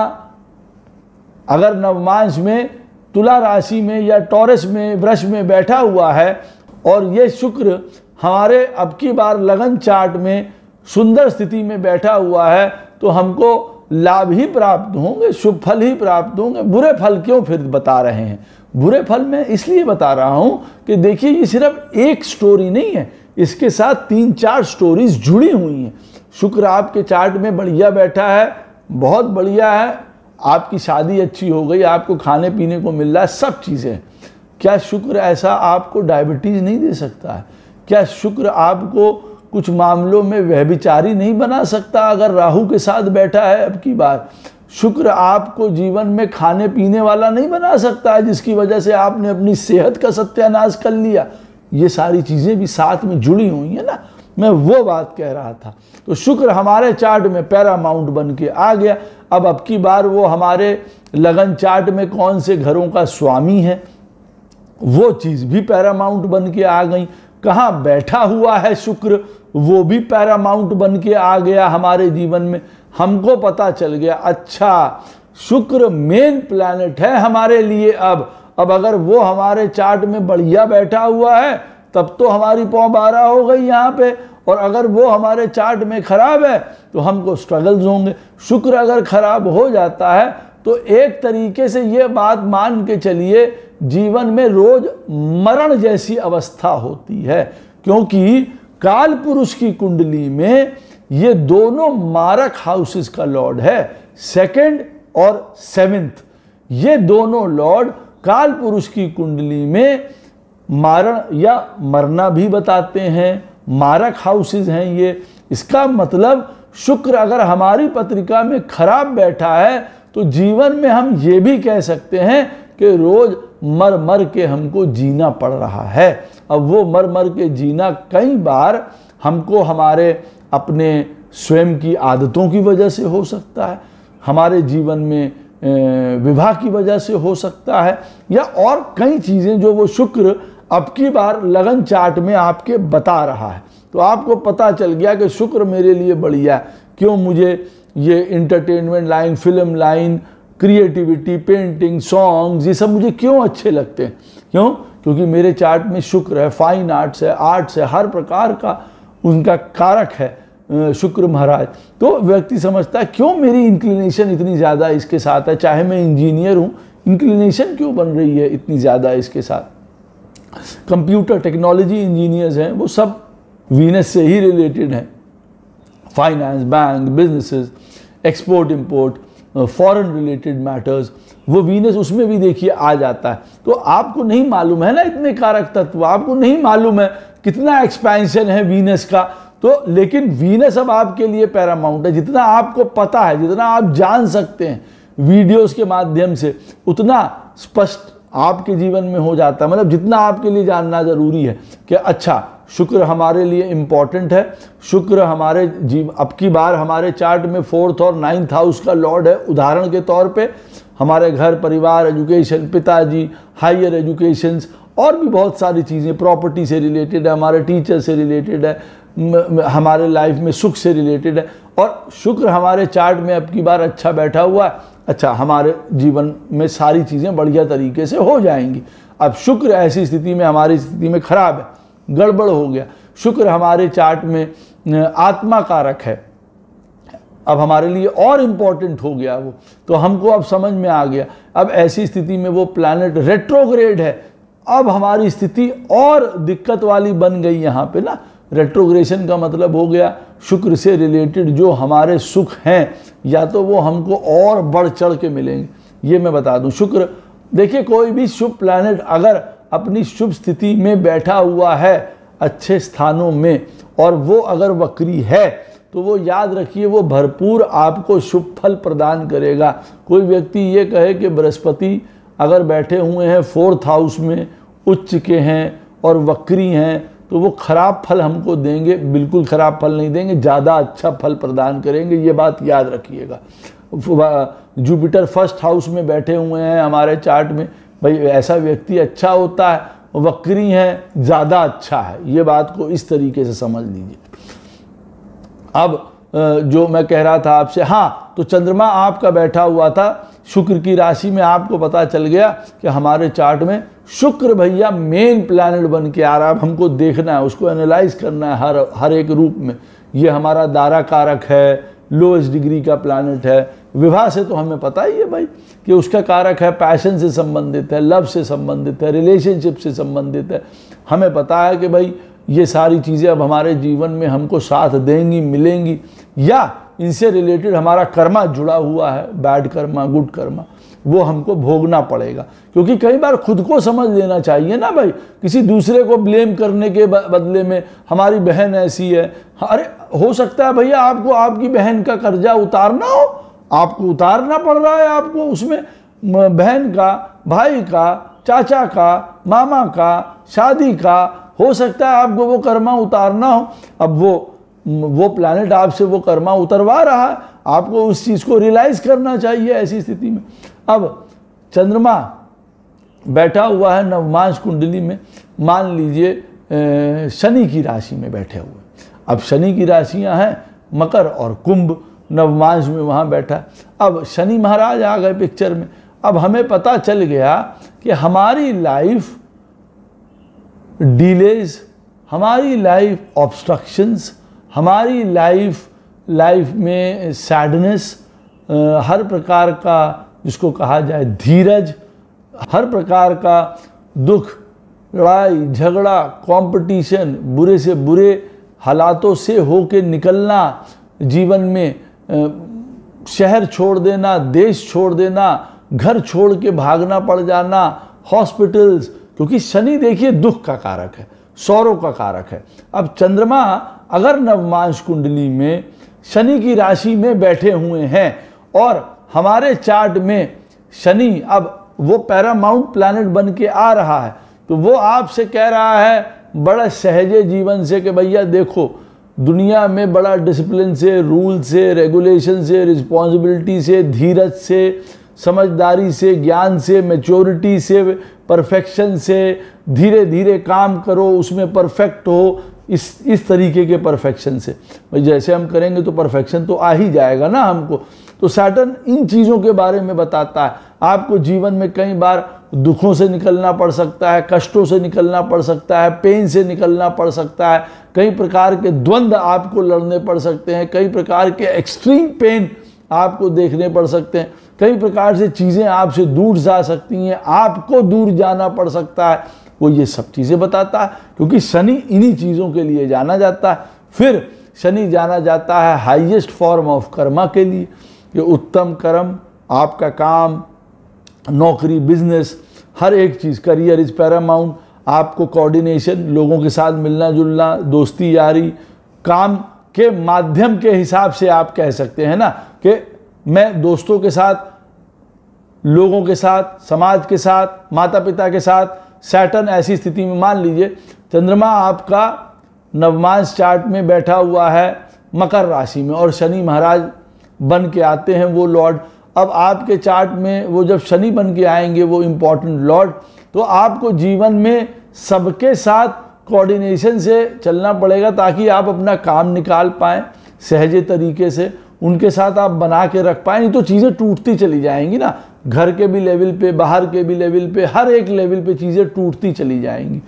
अगर नवमांश में तुला राशि में या टॉरस में, वृष में बैठा हुआ है और ये शुक्र हमारे अब की बार लगन चार्ट में सुंदर स्थिति में बैठा हुआ है तो हमको लाभ ही प्राप्त होंगे, शुभ फल ही प्राप्त होंगे। बुरे फल क्यों फिर बता रहे हैं? बुरे फल मैं इसलिए बता रहा हूं कि देखिए ये सिर्फ एक स्टोरी नहीं है, इसके साथ 3-4 स्टोरीज जुड़ी हुई हैं। शुक्र आपके चार्ट में बढ़िया बैठा है, बहुत बढ़िया है, आपकी शादी अच्छी हो गई, आपको खाने पीने को मिल रहा है, सब चीज़ें। क्या शुक्र ऐसा आपको डायबिटीज़ नहीं दे सकता है? क्या शुक्र आपको कुछ मामलों में व्यभिचारी नहीं बना सकता अगर राहु के साथ बैठा है? अब की बार शुक्र आपको जीवन में खाने पीने वाला नहीं बना सकता है जिसकी वजह से आपने अपनी सेहत का सत्यानाश कर लिया। ये सारी चीज़ें भी साथ में जुड़ी हुई है ना, मैं वो बात कह रहा था। तो शुक्र हमारे चार्ट में पैरामाउंट बन के आ गया। अब की बार वो हमारे लगन चार्ट में कौन से घरों का स्वामी है वो चीज़ भी पैरामाउंट बन के आ गई। कहाँ बैठा हुआ है शुक्र, वो भी पैरामाउंट बन के आ गया हमारे जीवन में। हमको पता चल गया अच्छा शुक्र मेन प्लैनेट है हमारे लिए। अब अगर वो हमारे चार्ट में बढ़िया बैठा हुआ है तब तो हमारी पौ 12 हो गई यहाँ पे, और अगर वो हमारे चार्ट में खराब है तो हमको स्ट्रगल्स होंगे। शुक्र अगर खराब हो जाता है तो एक तरीके से ये बात मान के चलिए जीवन में रोज मरण जैसी अवस्था होती है, क्योंकि काल पुरुष की कुंडली में ये दोनों मारक हाउसेस का लॉर्ड है, 2nd और 7th। ये दोनों लॉर्ड काल पुरुष की कुंडली में मारण या मरना भी बताते हैं, मारक हाउसेस हैं ये। इसका मतलब शुक्र अगर हमारी पत्रिका में खराब बैठा है तो जीवन में हम ये भी कह सकते हैं कि रोज मर मर के हमको जीना पड़ रहा है। अब वो मर मर के जीना कई बार हमको हमारे अपने स्वयं की आदतों की वजह से हो सकता है, हमारे जीवन में विवाह की वजह से हो सकता है, या और कई चीज़ें जो वो शुक्र अब की बार लगन चार्ट में आपके बता रहा है। तो आपको पता चल गया कि शुक्र मेरे लिए बढ़िया है। क्यों मुझे ये entertainment line, film line, creativity, painting, songs, ये सब मुझे क्यों अच्छे लगते हैं? क्यों? क्योंकि मेरे चार्ट में शुक्र है, फाइन आर्ट्स है, आर्ट्स है, हर प्रकार का उनका कारक है शुक्र महाराज। तो व्यक्ति समझता है क्यों मेरी इंक्लिनेशन इतनी ज़्यादा इसके साथ है, चाहे मैं इंजीनियर हूँ, इंक्लिनेशन क्यों बन रही है इतनी ज़्यादा इसके साथ। कंप्यूटर टेक्नोलॉजी इंजीनियर्स हैं वो सब वीनस से ही रिलेटेड हैं, finance, bank, businesses, export import, foreign related matters, वो वीनस उसमें भी देखिए आ जाता है। तो आपको नहीं मालूम है ना इतने कारक तत्व, आपको नहीं मालूम है कितना एक्सपेंशन है वीनस का। तो लेकिन वीनस अब आपके लिए पैरामाउंट है। जितना आपको पता है, जितना आप जान सकते हैं वीडियोस के माध्यम से, उतना स्पष्ट आपके जीवन में हो जाता है। मतलब जितना आपके लिए जानना जरूरी है कि अच्छा शुक्र हमारे लिए इम्पॉर्टेंट है, शुक्र हमारे अब की बार हमारे चार्ट में 4th और 9th हाउस का लॉर्ड है। उदाहरण के तौर पे हमारे घर परिवार, एजुकेशन, पिताजी, हायर एजुकेशंस और भी बहुत सारी चीज़ें, प्रॉपर्टी से रिलेटेड है, हमारे टीचर से रिलेटेड है, हमारे लाइफ में सुख से रिलेटेड है। और शुक्र हमारे चार्ट में अब की बार अच्छा बैठा हुआ है, अच्छा हमारे जीवन में सारी चीज़ें बढ़िया तरीके से हो जाएंगी। अब शुक्र ऐसी स्थिति में, हमारी स्थिति में खराब है, गड़बड़ हो गया, शुक्र हमारे चार्ट में आत्मा कारक है, अब हमारे लिए और इम्पॉर्टेंट हो गया वो, तो हमको अब समझ में आ गया। अब ऐसी स्थिति में वो प्लैनेट रेट्रोग्रेड है, अब हमारी स्थिति और दिक्कत वाली बन गई यहाँ पे ना। रेट्रोग्रेशन का मतलब हो गया शुक्र से रिलेटेड जो हमारे सुख हैं या तो वो हमको और बढ़ चढ़ के मिलेंगे। ये मैं बता दूं, शुक्र देखिए कोई भी शुभ प्लैनेट अगर अपनी शुभ स्थिति में बैठा हुआ है अच्छे स्थानों में और वो अगर वक्री है तो वो याद रखिए वो भरपूर आपको शुभ फल प्रदान करेगा। कोई व्यक्ति ये कहे कि बृहस्पति अगर बैठे हुए हैं 4th हाउस में, उच्च के हैं और वक्री हैं तो वो खराब फल हमको देंगे, बिल्कुल खराब फल नहीं देंगे, ज़्यादा अच्छा फल प्रदान करेंगे, ये बात याद रखिएगा। जुपिटर 1st हाउस में बैठे हुए हैं हमारे चार्ट में, भाई ऐसा व्यक्ति अच्छा होता है, वक्री हैं ज़्यादा अच्छा है, ये बात को इस तरीके से समझ लीजिए। अब जो मैं कह रहा था आपसे, हाँ, तो चंद्रमा आपका बैठा हुआ था शुक्र की राशि में, आपको पता चल गया कि हमारे चार्ट में शुक्र भैया मेन प्लैनेट बन के आ रहा है। हमको देखना है, उसको एनालाइज करना है हर एक रूप में। ये हमारा दारा कारक है, लोएस्ट डिग्री का प्लैनेट है। विवाह से तो हमें पता ही है भाई कि उसका कारक है, पैशन से संबंधित है, लव से संबंधित है, रिलेशनशिप से संबंधित है। हमें पता है कि भाई ये सारी चीज़ें अब हमारे जीवन में हमको साथ देंगी, मिलेंगी, या इनसे रिलेटेड हमारा कर्मा जुड़ा हुआ है, बैड कर्मा, गुड कर्मा, वो हमको भोगना पड़ेगा। क्योंकि कई बार खुद को समझ लेना चाहिए ना भाई, किसी दूसरे को ब्लेम करने के बदले में हमारी बहन ऐसी है, अरे हो सकता है भैया आपको आपकी बहन का कर्जा उतारना हो, आपको उतारना पड़ रहा है, आपको उसमें बहन का, भाई का, चाचा का, मामा का, शादी का, हो सकता है आपको वो कर्मा उतारना हो। अब वो प्लैनेट आपसे वो कर्मा उतरवा रहा है, आपको उस चीज़ को रियलाइज करना चाहिए ऐसी स्थिति में। अब चंद्रमा बैठा हुआ है नवमांश कुंडली में, मान लीजिए शनि की राशि में बैठे हुए। अब शनि की राशियां हैं मकर और कुंभ, नवमांश में वहाँ बैठा। अब शनि महाराज आ गए पिक्चर में। अब हमें पता चल गया कि हमारी लाइफ डिलेज, हमारी लाइफ ऑब्स्ट्रक्शंस, हमारी लाइफ में सैडनेस, हर प्रकार का जिसको कहा जाए धीरज, हर प्रकार का दुख, लड़ाई झगड़ा, कंपटीशन, बुरे से बुरे हालातों से होके निकलना, जीवन में शहर छोड़ देना, देश छोड़ देना, घर छोड़ के भागना पड़ जाना, हॉस्पिटल्स, क्योंकि शनि देखिए दुख का कारक है, सौरों का कारक है। अब चंद्रमा अगर नवमांश कुंडली में शनि की राशि में बैठे हुए हैं और हमारे चार्ट में शनि अब वो पैरामाउंट प्लैनेट बन के आ रहा है, तो वो आपसे कह रहा है बड़ा सहजे जीवन से कि भैया देखो दुनिया में बड़ा डिसिप्लिन से, रूल से, रेगुलेशन से, रिस्पॉन्सिबिलिटी से, धीरज से, समझदारी से, ज्ञान से, मैच्योरिटी से, परफेक्शन से, धीरे धीरे काम करो, उसमें परफेक्ट हो, इस तरीके के परफेक्शन से। भाई जैसे हम करेंगे तो परफेक्शन तो आ ही जाएगा ना हमको। तो सैटर्न इन चीज़ों के बारे में बताता है। आपको जीवन में कई बार दुखों से निकलना पड़ सकता है, कष्टों से निकलना पड़ सकता है, पेन से निकलना पड़ सकता है, कई प्रकार के द्वंद्व आपको लड़ने पड़ सकते हैं, कई प्रकार के एक्सट्रीम पेन आपको देखने पड़ सकते हैं, कई प्रकार से चीज़ें आपसे दूर जा सकती हैं, आपको दूर जाना पड़ सकता है। वो ये सब चीज़ें बताता है क्योंकि शनि इन्हीं चीज़ों के लिए जाना जाता है। फिर शनि जाना जाता है हाईएस्ट फॉर्म ऑफ कर्मा के लिए, कि उत्तम कर्म, आपका काम, नौकरी, बिजनेस, हर एक चीज़, करियर इज पैरामाउंट, आपको कोऑर्डिनेशन, लोगों के साथ मिलना जुलना, दोस्ती यारी, काम के माध्यम के हिसाब से आप कह सकते हैं ना कि मैं दोस्तों के साथ, लोगों के साथ, समाज के साथ, माता पिता के साथ। सैटर्न ऐसी स्थिति में मान लीजिए चंद्रमा आपका नवमांश चार्ट में बैठा हुआ है मकर राशि में और शनि महाराज बन के आते हैं वो लॉर्ड। अब आपके चार्ट में वो जब शनि बन के आएंगे वो इम्पॉर्टेंट लॉर्ड, तो आपको जीवन में सबके साथ कोऑर्डिनेशन से चलना पड़ेगा ताकि आप अपना काम निकाल पाएँ सहजे तरीके से, उनके साथ आप बना के रख पाएँ। नहीं तो चीज़ें टूटती चली जाएंगी ना, घर के भी लेवल पे, बाहर के भी लेवल पे, हर एक लेवल पे चीज़ें टूटती चली जाएंगी।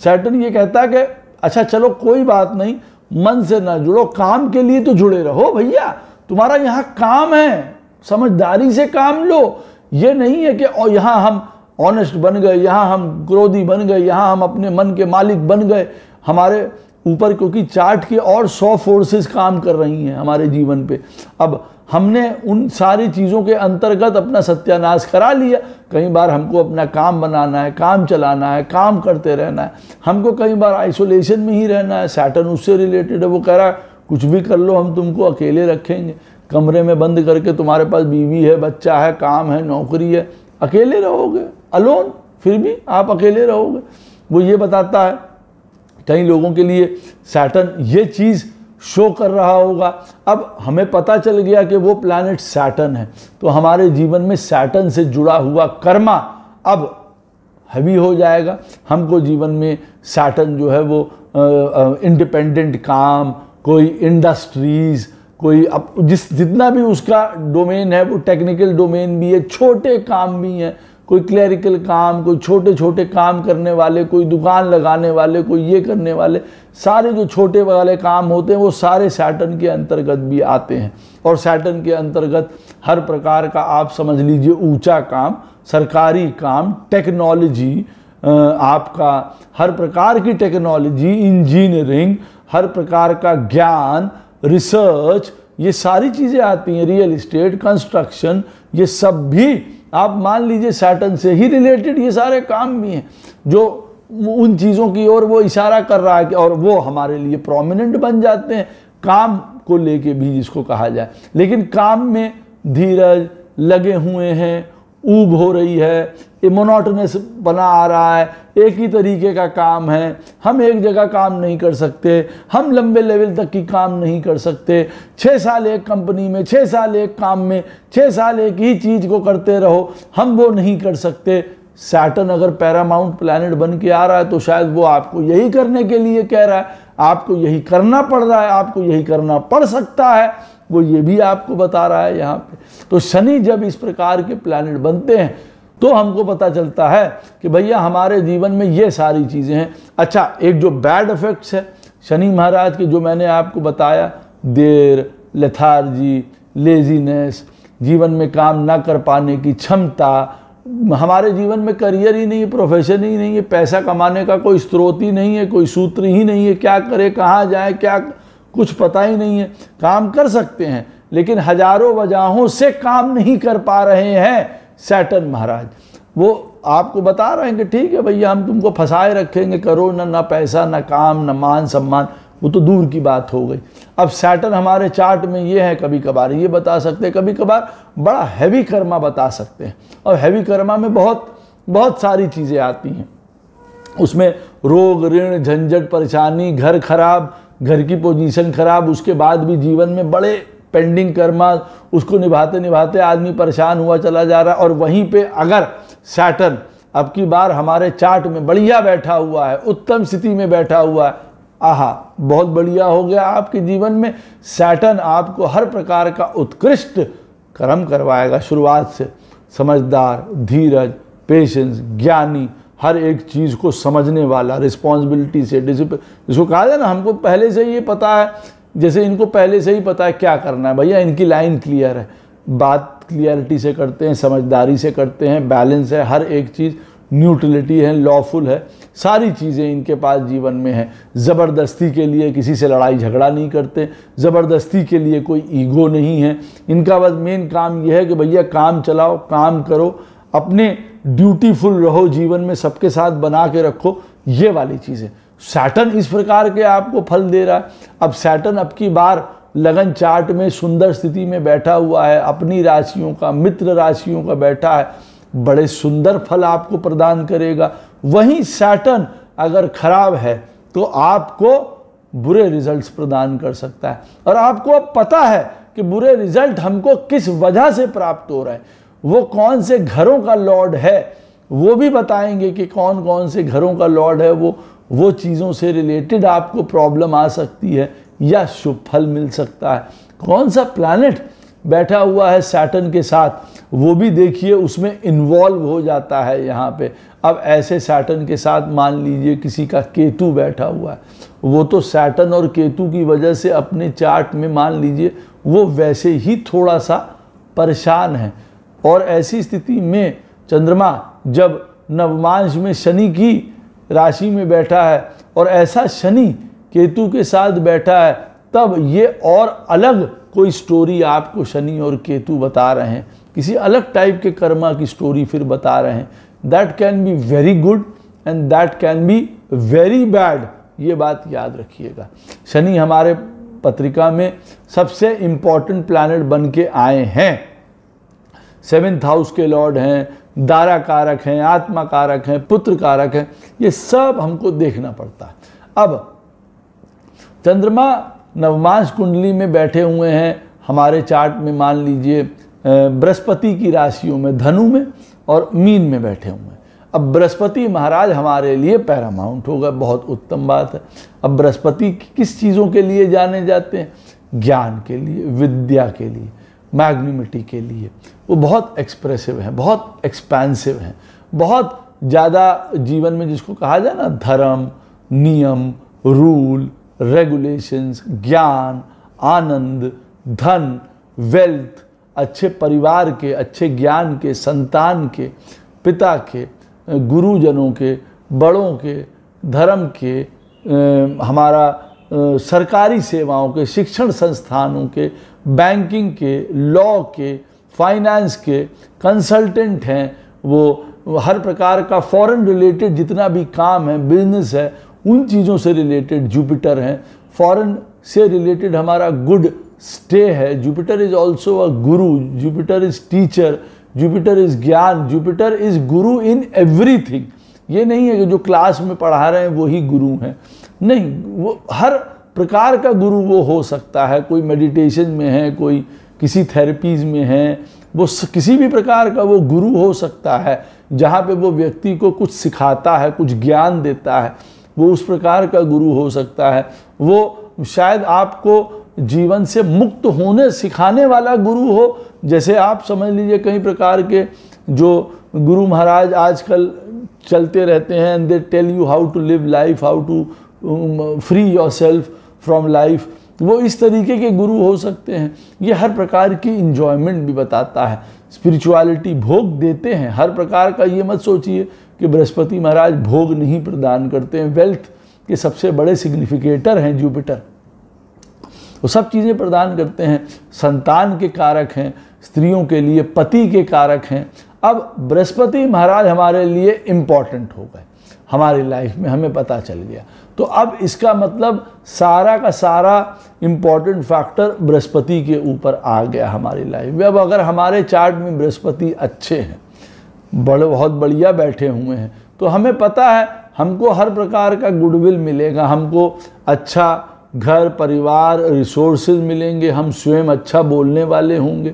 सैटर्न ये कहता है कि अच्छा चलो कोई बात नहीं, मन से ना जुड़ो, काम के लिए तो जुड़े रहो भैया, तुम्हारा यहाँ काम है, समझदारी से काम लो। ये नहीं है कि और यहाँ हम ऑनेस्ट बन गए, यहाँ हम क्रोधी बन गए, यहाँ हम अपने मन के मालिक बन गए। हमारे ऊपर क्योंकि चार्ट की और 100 फोर्सेस काम कर रही हैं हमारे जीवन पे। अब हमने उन सारी चीज़ों के अंतर्गत अपना सत्यानाश करा लिया। कई बार हमको अपना काम बनाना है, काम चलाना है, काम करते रहना है, हमको कई बार आइसोलेशन में ही रहना है। सैटर्न उससे रिलेटेड है, वो कह रहा है कुछ भी कर लो, हम तुमको अकेले रखेंगे, कमरे में बंद करके, तुम्हारे पास बीवी है, बच्चा है, काम है, नौकरी है, अकेले रहोगे, अलोन, फिर भी आप अकेले रहोगे। वो ये बताता है। कई लोगों के लिए सैटर्न ये चीज़ शो कर रहा होगा। अब हमें पता चल गया कि वो प्लैनेट सैटर्न है, तो हमारे जीवन में सैटर्न से जुड़ा हुआ कर्मा अब हैवी हो जाएगा। हमको जीवन में सैटर्न जो है वो इंडिपेंडेंट काम, कोई इंडस्ट्रीज़, कोई अब जितना भी उसका डोमेन है वो टेक्निकल डोमेन भी है, छोटे काम भी हैं, कोई क्लरिकल काम, कोई छोटे छोटे काम करने वाले, कोई दुकान लगाने वाले, कोई ये करने वाले, सारे जो छोटे वाले काम होते हैं वो सारे सैटर्न के अंतर्गत भी आते हैं। और सैटर्न के अंतर्गत हर प्रकार का आप समझ लीजिए ऊंचा काम, सरकारी काम, टेक्नोलॉजी, आपका हर प्रकार की टेक्नोलॉजी, इंजीनियरिंग, हर प्रकार का ज्ञान, रिसर्च, ये सारी चीज़ें आती हैं, रियल इस्टेट, कंस्ट्रक्शन, ये सब भी आप मान लीजिए सैटर्न से ही रिलेटेड ये सारे काम भी हैं जो उन चीज़ों की ओर वो इशारा कर रहा है कि और वो हमारे लिए प्रोमिनेंट बन जाते हैं काम को लेके भी, जिसको कहा जाए। लेकिन काम में धीरज लगे हुए हैं, ऊब हो रही है, ये मोनोटोनस बना आ रहा है, एक ही तरीके का काम है, हम एक जगह काम नहीं कर सकते, हम लंबे लेवल तक की काम नहीं कर सकते, 6 साल एक कंपनी में, 6 साल एक काम में, 6 साल एक ही चीज़ को करते रहो, हम वो नहीं कर सकते। सैटर्न अगर पैरामाउंट प्लैनेट बन के आ रहा है तो शायद वो आपको यही करने के लिए कह रहा है, आपको यही करना पड़ रहा है, आपको यही करना पड़ सकता है, वो ये भी आपको बता रहा है यहाँ पे। तो शनि जब इस प्रकार के प्लैनेट बनते हैं तो हमको पता चलता है कि भैया हमारे जीवन में ये सारी चीज़ें हैं। अच्छा, एक जो बैड इफेक्ट्स है शनि महाराज के, जो मैंने आपको बताया, देर, लेथार्जी, लेजीनेस, जीवन में काम ना कर पाने की क्षमता, हमारे जीवन में करियर ही नहीं है, प्रोफेशन ही नहीं है, पैसा कमाने का कोई स्रोत ही नहीं है, कोई सूत्र ही नहीं है, क्या करे, कहाँ जाए, क्या कुछ पता ही नहीं है। काम कर सकते हैं लेकिन हजारों वजहों से काम नहीं कर पा रहे हैं सैटर्न महाराज। वो आपको बता रहे हैं कि ठीक है भैया हम तुमको फंसाए रखेंगे, करो ना पैसा, ना काम, ना मान सम्मान, वो तो दूर की बात हो गई। अब सैटर्न हमारे चार्ट में ये है, कभी कभार ये बता सकते हैं, कभी कभार बड़ा हैवी कर्मा बता सकते हैं। और हैवी कर्मा में बहुत सारी चीज़ें आती हैं, उसमें रोग, ऋण, झंझट, परेशानी, घर खराब, घर की पोजीशन खराब, उसके बाद भी जीवन में बड़े पेंडिंग कर्मा, उसको निभाते निभाते आदमी परेशान हुआ चला जा रहा है। और वहीं पे अगर सैटर्न अब की बार हमारे चार्ट में बढ़िया बैठा हुआ है, उत्तम स्थिति में बैठा हुआ है, आहा बहुत बढ़िया हो गया आपके जीवन में। सैटर्न आपको हर प्रकार का उत्कृष्ट कर्म करवाएगा शुरुआत से। समझदार, धीरज, पेशेंस, ज्ञानी, हर एक चीज़ को समझने वाला, रिस्पॉन्सिबिलिटी से, डिसिप्लिन, जिसको कहा जाए ना हमको पहले से ये पता है, जैसे इनको पहले से ही पता है क्या करना है भैया, इनकी लाइन क्लियर है, बात क्लियरिटी से करते हैं, समझदारी से करते हैं, बैलेंस है, हर एक चीज़ न्यूट्रलिटी है, लॉफुल है, सारी चीज़ें इनके पास जीवन में है। ज़बरदस्ती के लिए किसी से लड़ाई झगड़ा नहीं करते, ज़बरदस्ती के लिए कोई ईगो नहीं है। इनका बस मेन काम यह है कि भैया काम चलाओ, काम करो, अपने ड्यूटीफुल रहो, जीवन में सबके साथ बना के रखो, ये वाली चीज़ें। सैटर्न इस प्रकार के आपको फल दे रहा है। अब सैटर्न अब की बार लगन चार्ट में सुंदर स्थिति में बैठा हुआ है, अपनी राशियों का, मित्र राशियों का बैठा है, बड़े सुंदर फल आपको प्रदान करेगा। वहीं सैटर्न अगर खराब है तो आपको बुरे रिजल्ट्स प्रदान कर सकता है। और आपको अब पता है कि बुरे रिजल्ट हमको किस वजह से प्राप्त हो रहे हैं, वो कौन से घरों का लॉर्ड है, वो भी बताएंगे कि कौन कौन से घरों का लॉर्ड है, वो चीज़ों से रिलेटेड आपको प्रॉब्लम आ सकती है या शुभ फल मिल सकता है। कौन सा प्लैनेट बैठा हुआ है सैटर्न के साथ, वो भी देखिए, उसमें इन्वॉल्व हो जाता है यहाँ पे। अब ऐसे सैटर्न के साथ मान लीजिए किसी का केतु बैठा हुआ है, वो तो सैटर्न और केतु की वजह से अपने चार्ट में मान लीजिए वो वैसे ही थोड़ा सा परेशान है। और ऐसी स्थिति में चंद्रमा जब नवमांश में शनि की राशि में बैठा है और ऐसा शनि केतु के साथ बैठा है, तब ये और अलग कोई स्टोरी आपको शनि और केतु बता रहे हैं, किसी अलग टाइप के कर्मा की स्टोरी फिर बता रहे हैं। That can be very good and that can be very bad, ये बात याद रखिएगा। शनि हमारे पत्रिका में सबसे इम्पॉर्टेंट प्लैनेट बन के आए हैं। 7th हाउस के लॉर्ड हैं, दारा कारक हैं, आत्मा कारक हैं, पुत्र कारक हैं, ये सब हमको देखना पड़ता है। अब चंद्रमा नवमांश कुंडली में बैठे हुए हैं हमारे चार्ट में, मान लीजिए बृहस्पति की राशियों में, धनु में और मीन में बैठे हुए हैं। अब बृहस्पति महाराज हमारे लिए पैरामाउंट होगा, बहुत उत्तम बात है। अब बृहस्पति किस चीज़ों के लिए जाने जाते हैं? ज्ञान के लिए, विद्या के लिए, मैग्निमिटी के लिए। वो बहुत एक्सप्रेसिव हैं, बहुत एक्सपेंसिव हैं, बहुत ज़्यादा जीवन में जिसको कहा जाए ना धर्म, नियम, रूल, रेगुलेशंस, ज्ञान, आनंद, धन, वेल्थ, अच्छे परिवार के, अच्छे ज्ञान के, संतान के, पिता के, गुरुजनों के, बड़ों के, धर्म के, हमारा सरकारी सेवाओं के, शिक्षण संस्थानों के, बैंकिंग के, लॉ के, फाइनेंस के, कंसल्टेंट हैं, वो हर प्रकार का फॉरेन रिलेटेड जितना भी काम है, बिजनेस है, उन चीज़ों से रिलेटेड जुपिटर हैं। फॉरेन से रिलेटेड हमारा गुड स्टे है। Jupiter is also a Guru, Jupiter is teacher, Jupiter is ज्ञान, Jupiter is Guru in everything. ये नहीं है कि जो क्लास में पढ़ा रहे हैं वही गुरु हैं, नहीं, वो हर प्रकार का गुरु वो हो सकता है। कोई मेडिटेशन में है, कोई किसी थेरेपीज़ में है, वो किसी भी प्रकार का वो गुरु हो सकता है, जहाँ पे वो व्यक्ति को कुछ सिखाता है, कुछ ज्ञान देता है, वो उस प्रकार का गुरु हो सकता है। वो शायद आपको जीवन से मुक्त होने सिखाने वाला गुरु हो। जैसे आप समझ लीजिए कई प्रकार के जो गुरु महाराज आजकल चलते रहते हैं, and they tell you how to live life, how to free yourself from life, वो इस तरीके के गुरु हो सकते हैं। ये हर प्रकार की इंजॉयमेंट भी बताता है, स्पिरिचुअलिटी भोग देते हैं हर प्रकार का। ये मत सोचिए कि बृहस्पति महाराज भोग नहीं प्रदान करते हैं। वेल्थ के सबसे बड़े सिग्निफिकेटर हैं जुपिटर, वो सब चीज़ें प्रदान करते हैं। संतान के कारक हैं, स्त्रियों के लिए पति के कारक हैं। अब बृहस्पति महाराज हमारे लिए इम्पॉर्टेंट हो गए हमारी लाइफ में, हमें पता चल गया। तो अब इसका मतलब सारा का सारा इम्पॉर्टेंट फैक्टर बृहस्पति के ऊपर आ गया हमारी लाइफ में। अब अगर हमारे चार्ट में बृहस्पति अच्छे हैं, बहुत बढ़िया बैठे हुए हैं, तो हमें पता है हमको हर प्रकार का गुडविल मिलेगा, हमको अच्छा घर परिवार रिसोर्सेज मिलेंगे, हम स्वयं अच्छा बोलने वाले होंगे,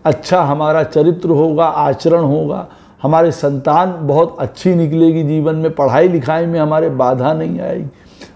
अच्छा हमारा चरित्र होगा, आचरण होगा, हमारे संतान बहुत अच्छी निकलेगी जीवन में, पढ़ाई लिखाई में हमारे बाधा नहीं आएगी,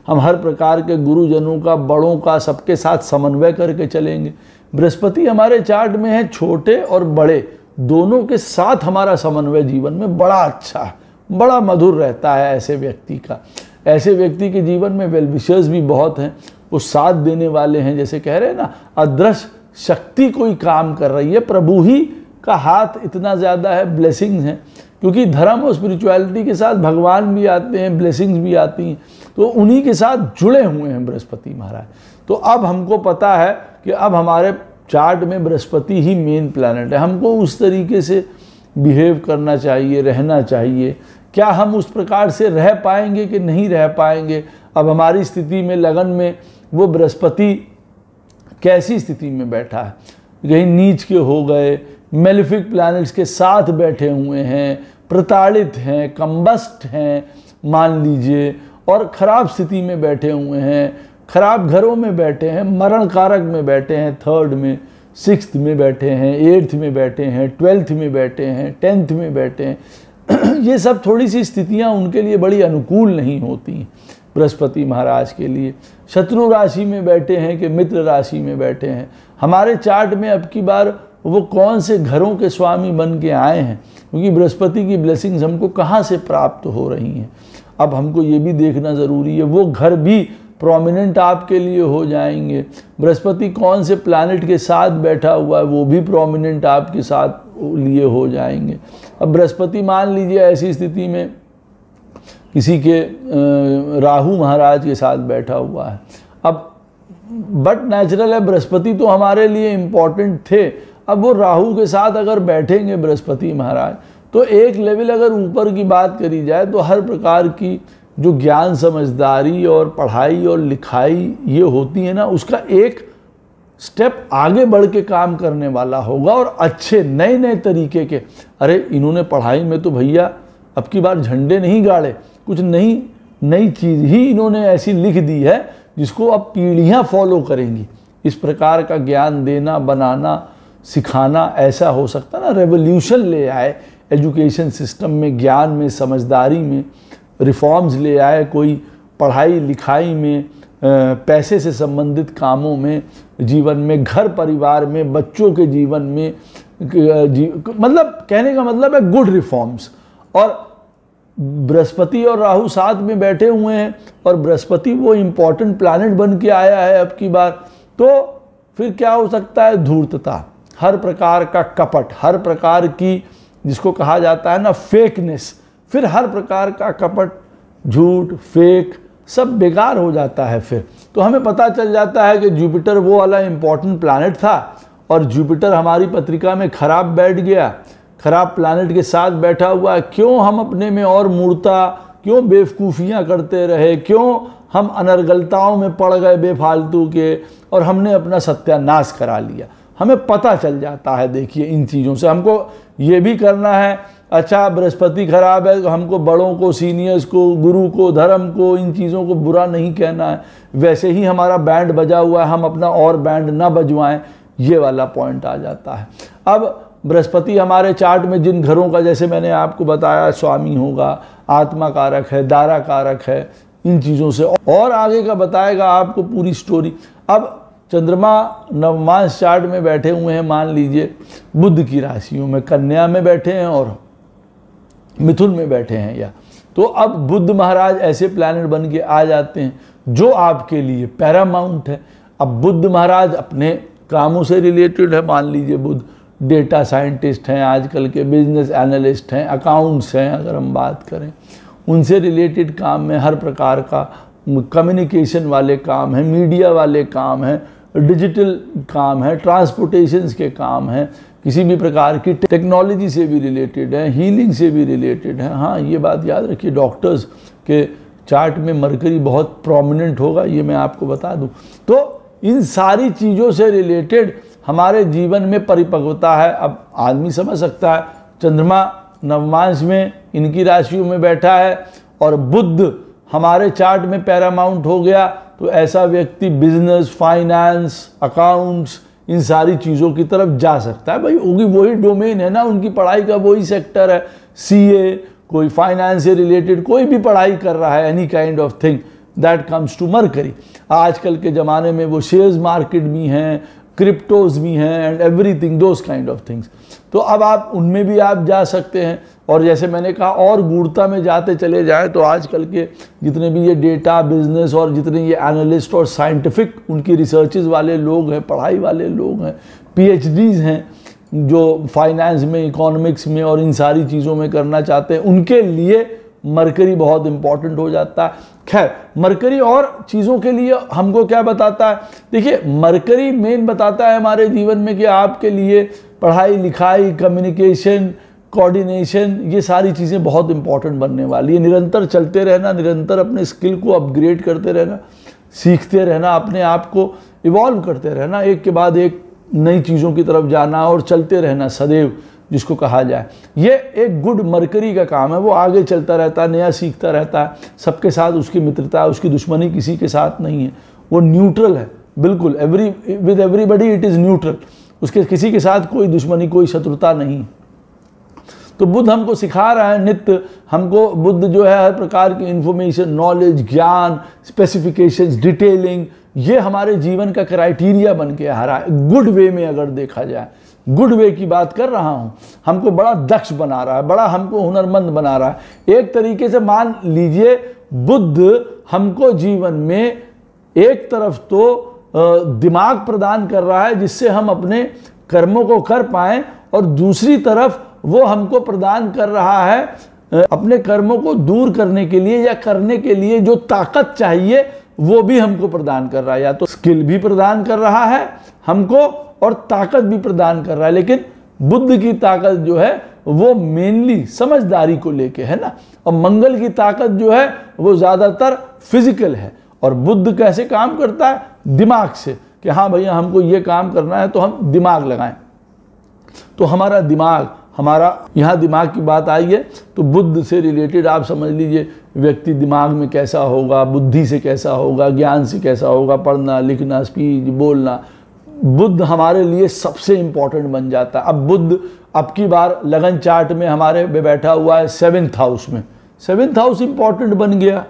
हम हर प्रकार के गुरुजनों का, बड़ों का, सबके साथ समन्वय करके चलेंगे। बृहस्पति हमारे चार्ट में है छोटे और बड़े दोनों के साथ हमारा समन्वय जीवन में बड़ा अच्छा है, बड़ा मधुर रहता है ऐसे व्यक्ति का। ऐसे व्यक्ति के जीवन में वेल विशर्स भी बहुत हैं, वो साथ देने वाले हैं। जैसे कह रहे हैं ना, अदृश्य शक्ति कोई काम कर रही है, प्रभु ही का हाथ इतना ज़्यादा है, ब्लेसिंग्स हैं। क्योंकि धर्म और स्पिरिचुअलिटी के साथ भगवान भी आते हैं, ब्लेसिंग्स भी आती हैं, तो उन्हीं के साथ जुड़े हुए हैं बृहस्पति महाराज। तो अब हमको पता है कि अब हमारे चार्ट में बृहस्पति ही मेन प्लैनेट है, हमको उस तरीके से बिहेव करना चाहिए, रहना चाहिए। क्या हम उस प्रकार से रह पाएंगे कि नहीं रह पाएंगे? अब हमारी स्थिति में, लगन में वो बृहस्पति कैसी स्थिति में बैठा है? कहीं नीच के हो गए, मेलिफिक प्लैनेट्स के साथ बैठे हुए हैं, प्रताड़ित हैं, कंबस्ट हैं मान लीजिए, और ख़राब स्थिति में बैठे हुए हैं, खराब घरों में बैठे हैं, मरण कारक में बैठे हैं, 3rd में, 6th में बैठे हैं, 8th में बैठे हैं, 12th में बैठे हैं, 10th में बैठे हैं। ये सब थोड़ी सी स्थितियां उनके लिए बड़ी अनुकूल नहीं होती हैं बृहस्पति महाराज के लिए। शत्रु राशि में बैठे हैं कि मित्र राशि में बैठे हैं, हमारे चार्ट में अब की बार वो कौन से घरों के स्वामी बन के आए हैं, क्योंकि बृहस्पति की ब्लेसिंग्स हमको कहाँ से प्राप्त हो रही हैं। अब हमको ये भी देखना ज़रूरी है, वो घर भी प्रोमिनेंट आपके लिए हो जाएंगे। बृहस्पति कौन से प्लैनेट के साथ बैठा हुआ है, वो भी प्रोमिनेंट आपके साथ लिए हो जाएंगे। अब बृहस्पति मान लीजिए ऐसी स्थिति में किसी के राहु महाराज के साथ बैठा हुआ है, अब बट नेचुरल है, बृहस्पति तो हमारे लिए इम्पॉर्टेंट थे। अब वो राहु के साथ अगर बैठेंगे बृहस्पति महाराज, तो एक लेवल अगर ऊपर की बात करी जाए तो हर प्रकार की जो ज्ञान समझदारी और पढ़ाई और लिखाई ये होती है ना, उसका एक स्टेप आगे बढ़ के काम करने वाला होगा, और अच्छे नए नए तरीके के। अरे इन्होंने पढ़ाई में तो भैया अब की बार झंडे नहीं गाड़े, कुछ नई चीज़ ही इन्होंने ऐसी लिख दी है जिसको अब पीढ़ियाँ फॉलो करेंगी। इस प्रकार का ज्ञान देना, बनाना, सिखाना ऐसा हो सकता ना, रेवोल्यूशन ले आए एजुकेशन सिस्टम में, ज्ञान में, समझदारी में, रिफॉर्म्स ले आए कोई पढ़ाई लिखाई में, पैसे से संबंधित कामों में, जीवन में, घर परिवार में, बच्चों के जीवन में, मतलब कहने का मतलब है गुड रिफॉर्म्स। और बृहस्पति और राहु साथ में बैठे हुए हैं, और बृहस्पति वो इम्पॉर्टेंट प्लैनेट बन के आया है अब की बार, तो फिर क्या हो सकता है? धूर्तता, हर प्रकार का कपट, हर प्रकार की जिसको कहा जाता है ना फेकनेस, फिर हर प्रकार का कपट, झूठ, फेक सब बेकार हो जाता है फिर। तो हमें पता चल जाता है कि जुपिटर वो वाला इम्पॉर्टेंट प्लैनेट था, और जुपिटर हमारी पत्रिका में खराब बैठ गया, खराब प्लैनेट के साथ बैठा हुआ है। क्यों हम अपने में और मूर्ता, क्यों बेवकूफ़ियाँ करते रहे, क्यों हम अनर्गलताओं में पड़ गए बेफालतू के, और हमने अपना सत्यानाश करा लिया। हमें पता चल जाता है, देखिए इन चीज़ों से हमको ये भी करना है। अच्छा बृहस्पति खराब है तो हमको बड़ों को, सीनियर्स को, गुरु को, धर्म को, इन चीज़ों को बुरा नहीं कहना है। वैसे ही हमारा बैंड बजा हुआ है, हम अपना और बैंड ना बजवाएं, ये वाला पॉइंट आ जाता है। अब बृहस्पति हमारे चार्ट में जिन घरों का, जैसे मैंने आपको बताया, स्वामी होगा, आत्मा कारक है, दारा कारक है, इन चीज़ों से और आगे का बताएगा आपको पूरी स्टोरी। अब चंद्रमा नवमांश चार्ट में बैठे हुए हैं, मान लीजिए बुध की राशियों में, कन्या में बैठे हैं और मिथुन में बैठे हैं, या तो अब बुध महाराज ऐसे प्लैनेट बन के आ जाते हैं जो आपके लिए पैरामाउंट है। अब बुध महाराज अपने कामों से रिलेटेड है, मान लीजिए बुध डेटा साइंटिस्ट हैं, आजकल के बिजनेस एनालिस्ट हैं, अकाउंट्स हैं, अगर हम बात करें उनसे रिलेटेड काम में हर प्रकार का कम्युनिकेशन वाले काम हैं, मीडिया वाले काम हैं, डिजिटल काम है, ट्रांसपोर्टेशंस के काम हैं, किसी भी प्रकार की टेक्नोलॉजी से भी रिलेटेड है, हीलिंग से भी रिलेटेड है। हाँ, ये बात याद रखिए, डॉक्टर्स के चार्ट में मरकरी बहुत प्रोमिनेंट होगा, ये मैं आपको बता दूं। तो इन सारी चीज़ों से रिलेटेड हमारे जीवन में परिपक्वता है। अब आदमी समझ सकता है, चंद्रमा नवमांश में इनकी राशियों में बैठा है और बुध हमारे चार्ट में पैरामाउंट हो गया, तो ऐसा व्यक्ति बिजनेस, फाइनेंस, अकाउंट्स, इन सारी चीज़ों की तरफ जा सकता है। भाई होगी वही डोमेन है ना, उनकी पढ़ाई का वही सेक्टर है, सीए, कोई फाइनेंस से रिलेटेड कोई भी पढ़ाई कर रहा है, any kind of thing that comes to mercury. आजकल के ज़माने में वो शेयर्स मार्केट भी हैं, क्रिप्टोज भी हैं and everything, those kind of things. तो अब आप उनमें भी आप जा सकते हैं। और जैसे मैंने कहा, और गूढ़ता में जाते चले जाएं तो आजकल के जितने भी ये डेटा बिजनेस और जितने ये एनालिस्ट और साइंटिफिक उनकी रिसर्चेज वाले लोग हैं, पढ़ाई वाले लोग हैं, पीएचडीज हैं, जो फाइनेंस में, इकोनॉमिक्स में और इन सारी चीज़ों में करना चाहते हैं, उनके लिए मरकरी बहुत इंपॉर्टेंट हो जाता है। खैर, मरकरी और चीज़ों के लिए हमको क्या बताता है? देखिए, मरकरी मेन बताता है हमारे जीवन में कि आपके लिए पढ़ाई लिखाई, कम्युनिकेशन, कोऑर्डिनेशन, ये सारी चीज़ें बहुत इंपॉर्टेंट बनने वाली है। निरंतर चलते रहना, निरंतर अपने स्किल को अपग्रेड करते रहना, सीखते रहना, अपने आप को इवॉल्व करते रहना, एक के बाद एक नई चीज़ों की तरफ जाना और चलते रहना सदैव, जिसको कहा जाए। ये एक गुड मरकरी का काम है, वो आगे चलता रहता है, नया सीखता रहता है, सबके साथ उसकी मित्रता, उसकी दुश्मनी किसी के साथ नहीं है, वो न्यूट्रल है बिल्कुल, with everybody it is neutral, उसके किसी के साथ कोई दुश्मनी, कोई शत्रुता नहीं। तो बुध हमको सिखा रहा है नित्य, हमको बुध जो है हर प्रकार की इंफॉर्मेशन, नॉलेज, ज्ञान, स्पेसिफिकेशंस, डिटेलिंग, ये हमारे जीवन का क्राइटेरिया बन के आ रहा है। गुड वे में अगर देखा जाए, गुड वे की बात कर रहा हूँ, हमको बड़ा दक्ष बना रहा है, बड़ा हमको हुनरमंद बना रहा है। एक तरीके से मान लीजिए, बुध हमको जीवन में एक तरफ तो दिमाग प्रदान कर रहा है जिससे हम अपने कर्मों को कर पाएं, और दूसरी तरफ वो हमको प्रदान कर रहा है अपने कर्मों को दूर करने के लिए या करने के लिए जो ताकत चाहिए वो भी हमको प्रदान कर रहा है। या तो स्किल भी प्रदान कर रहा है हमको और ताकत भी प्रदान कर रहा है, लेकिन बुद्ध की ताकत जो है वो मेनली समझदारी को लेके है ना, और मंगल की ताकत जो है वो ज़्यादातर फिजिकल है। और बुद्ध कैसे काम करता है? दिमाग से, कि हाँ भैया हमको ये काम करना है तो हम दिमाग लगाएं। तो हमारा दिमाग, हमारा यहाँ दिमाग की बात आई है तो बुद्ध से रिलेटेड आप समझ लीजिए, व्यक्ति दिमाग में कैसा होगा, बुद्धि से कैसा होगा, ज्ञान से कैसा होगा, पढ़ना लिखना, स्पीच बोलना, बुद्ध हमारे लिए सबसे इम्पोर्टेंट बन जाता है। अब बुद्ध अब की बार लगन चार्ट में हमारे बैठा हुआ है 7th हाउस में, 7th हाउस इम्पॉर्टेंट बन गया,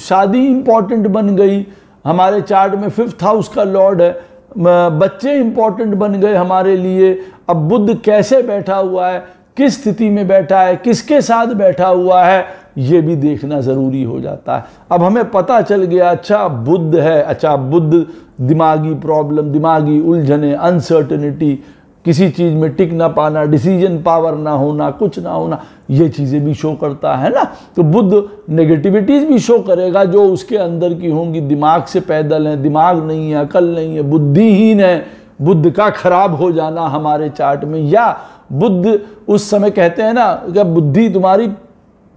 शादी इम्पॉर्टेंट बन गई, हमारे चार्ट में 5th हाउस का लॉर्ड है, बच्चे इम्पॉर्टेंट बन गए हमारे लिए। अब बुद्ध कैसे बैठा हुआ है, किस स्थिति में बैठा है, किसके साथ बैठा हुआ है, ये भी देखना ज़रूरी हो जाता है। अब हमें पता चल गया, अच्छा बुद्ध है, अच्छा बुद्ध दिमागी प्रॉब्लम, दिमागी उलझने, अनसर्टेनिटी, किसी चीज़ में टिक ना पाना, डिसीजन पावर ना होना, कुछ ना होना, ये चीज़ें भी शो करता है ना। तो बुद्ध नेगेटिविटीज़ भी शो करेगा जो उसके अंदर की होंगी, दिमाग से पैदल है, दिमाग नहीं है, अकल नहीं है, बुद्धिहीन है, बुद्ध का खराब हो जाना हमारे चार्ट में। या बुद्ध उस समय कहते हैं ना, क्या बुद्धि तुम्हारी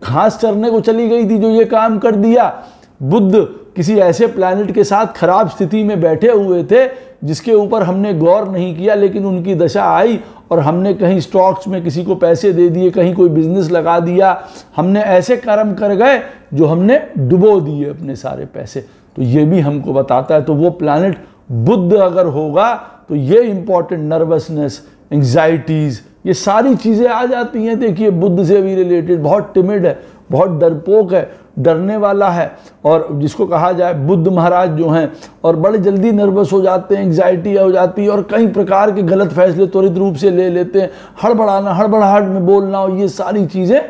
घास चरने को चली गई थी जो ये काम कर दिया। बुद्ध किसी ऐसे प्लैनेट के साथ खराब स्थिति में बैठे हुए थे जिसके ऊपर हमने गौर नहीं किया, लेकिन उनकी दशा आई और हमने कहीं स्टॉक्स में किसी को पैसे दे दिए, कहीं कोई बिजनेस लगा दिया, हमने ऐसे कर्म कर गए जो हमने डुबो दिए अपने सारे पैसे। तो ये भी हमको बताता है। तो वो प्लैनेट बुद्ध अगर होगा तो ये इंपॉर्टेंट, नर्वसनेस, एंग्जाइटीज़, ये सारी चीज़ें आ जाती हैं। देखिए बुध से भी रिलेटेड, बहुत टिमिड है, बहुत डरपोक है, डरने वाला है, और जिसको कहा जाए बुद्ध महाराज जो हैं, और बड़े जल्दी नर्वस हो जाते हैं, एंग्जाइटी हो जाती है, और कई प्रकार के गलत फैसले त्वरित रूप से ले लेते हैं, हड़बड़ाना, हड़बड़ाहट में बोलना, और ये सारी चीज़ें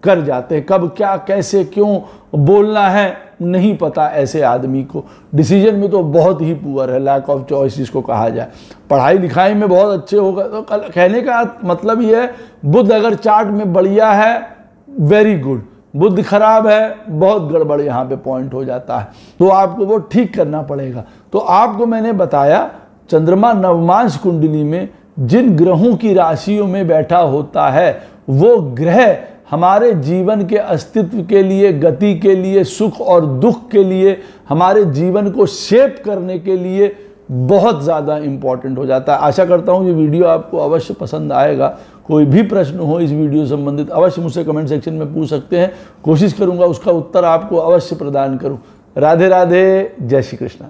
कर जाते हैं। कब क्या कैसे क्यों बोलना है नहीं पता ऐसे आदमी को। डिसीजन में तो बहुत ही पुअर है, लैक ऑफ चॉइस जिसको कहा जाए। पढ़ाई लिखाई में बहुत अच्छे होगा, तो कहने का मतलब ये है बुध अगर चार्ट में बढ़िया है वेरी गुड, बुध खराब है बहुत गड़बड़, यहाँ पे पॉइंट हो जाता है, तो आपको वो ठीक करना पड़ेगा। तो आपको मैंने बताया चंद्रमा नवमांश कुंडली में जिन ग्रहों की राशियों में बैठा होता है, वो ग्रह हमारे जीवन के अस्तित्व के लिए, गति के लिए, सुख और दुख के लिए, हमारे जीवन को शेप करने के लिए बहुत ज़्यादा इम्पॉर्टेंट हो जाता है। आशा करता हूँ ये वीडियो आपको अवश्य पसंद आएगा। कोई भी प्रश्न हो इस वीडियो संबंधित अवश्य मुझसे कमेंट सेक्शन में पूछ सकते हैं, कोशिश करूँगा उसका उत्तर आपको अवश्य प्रदान करूँ। राधे राधे, जय श्री कृष्ण।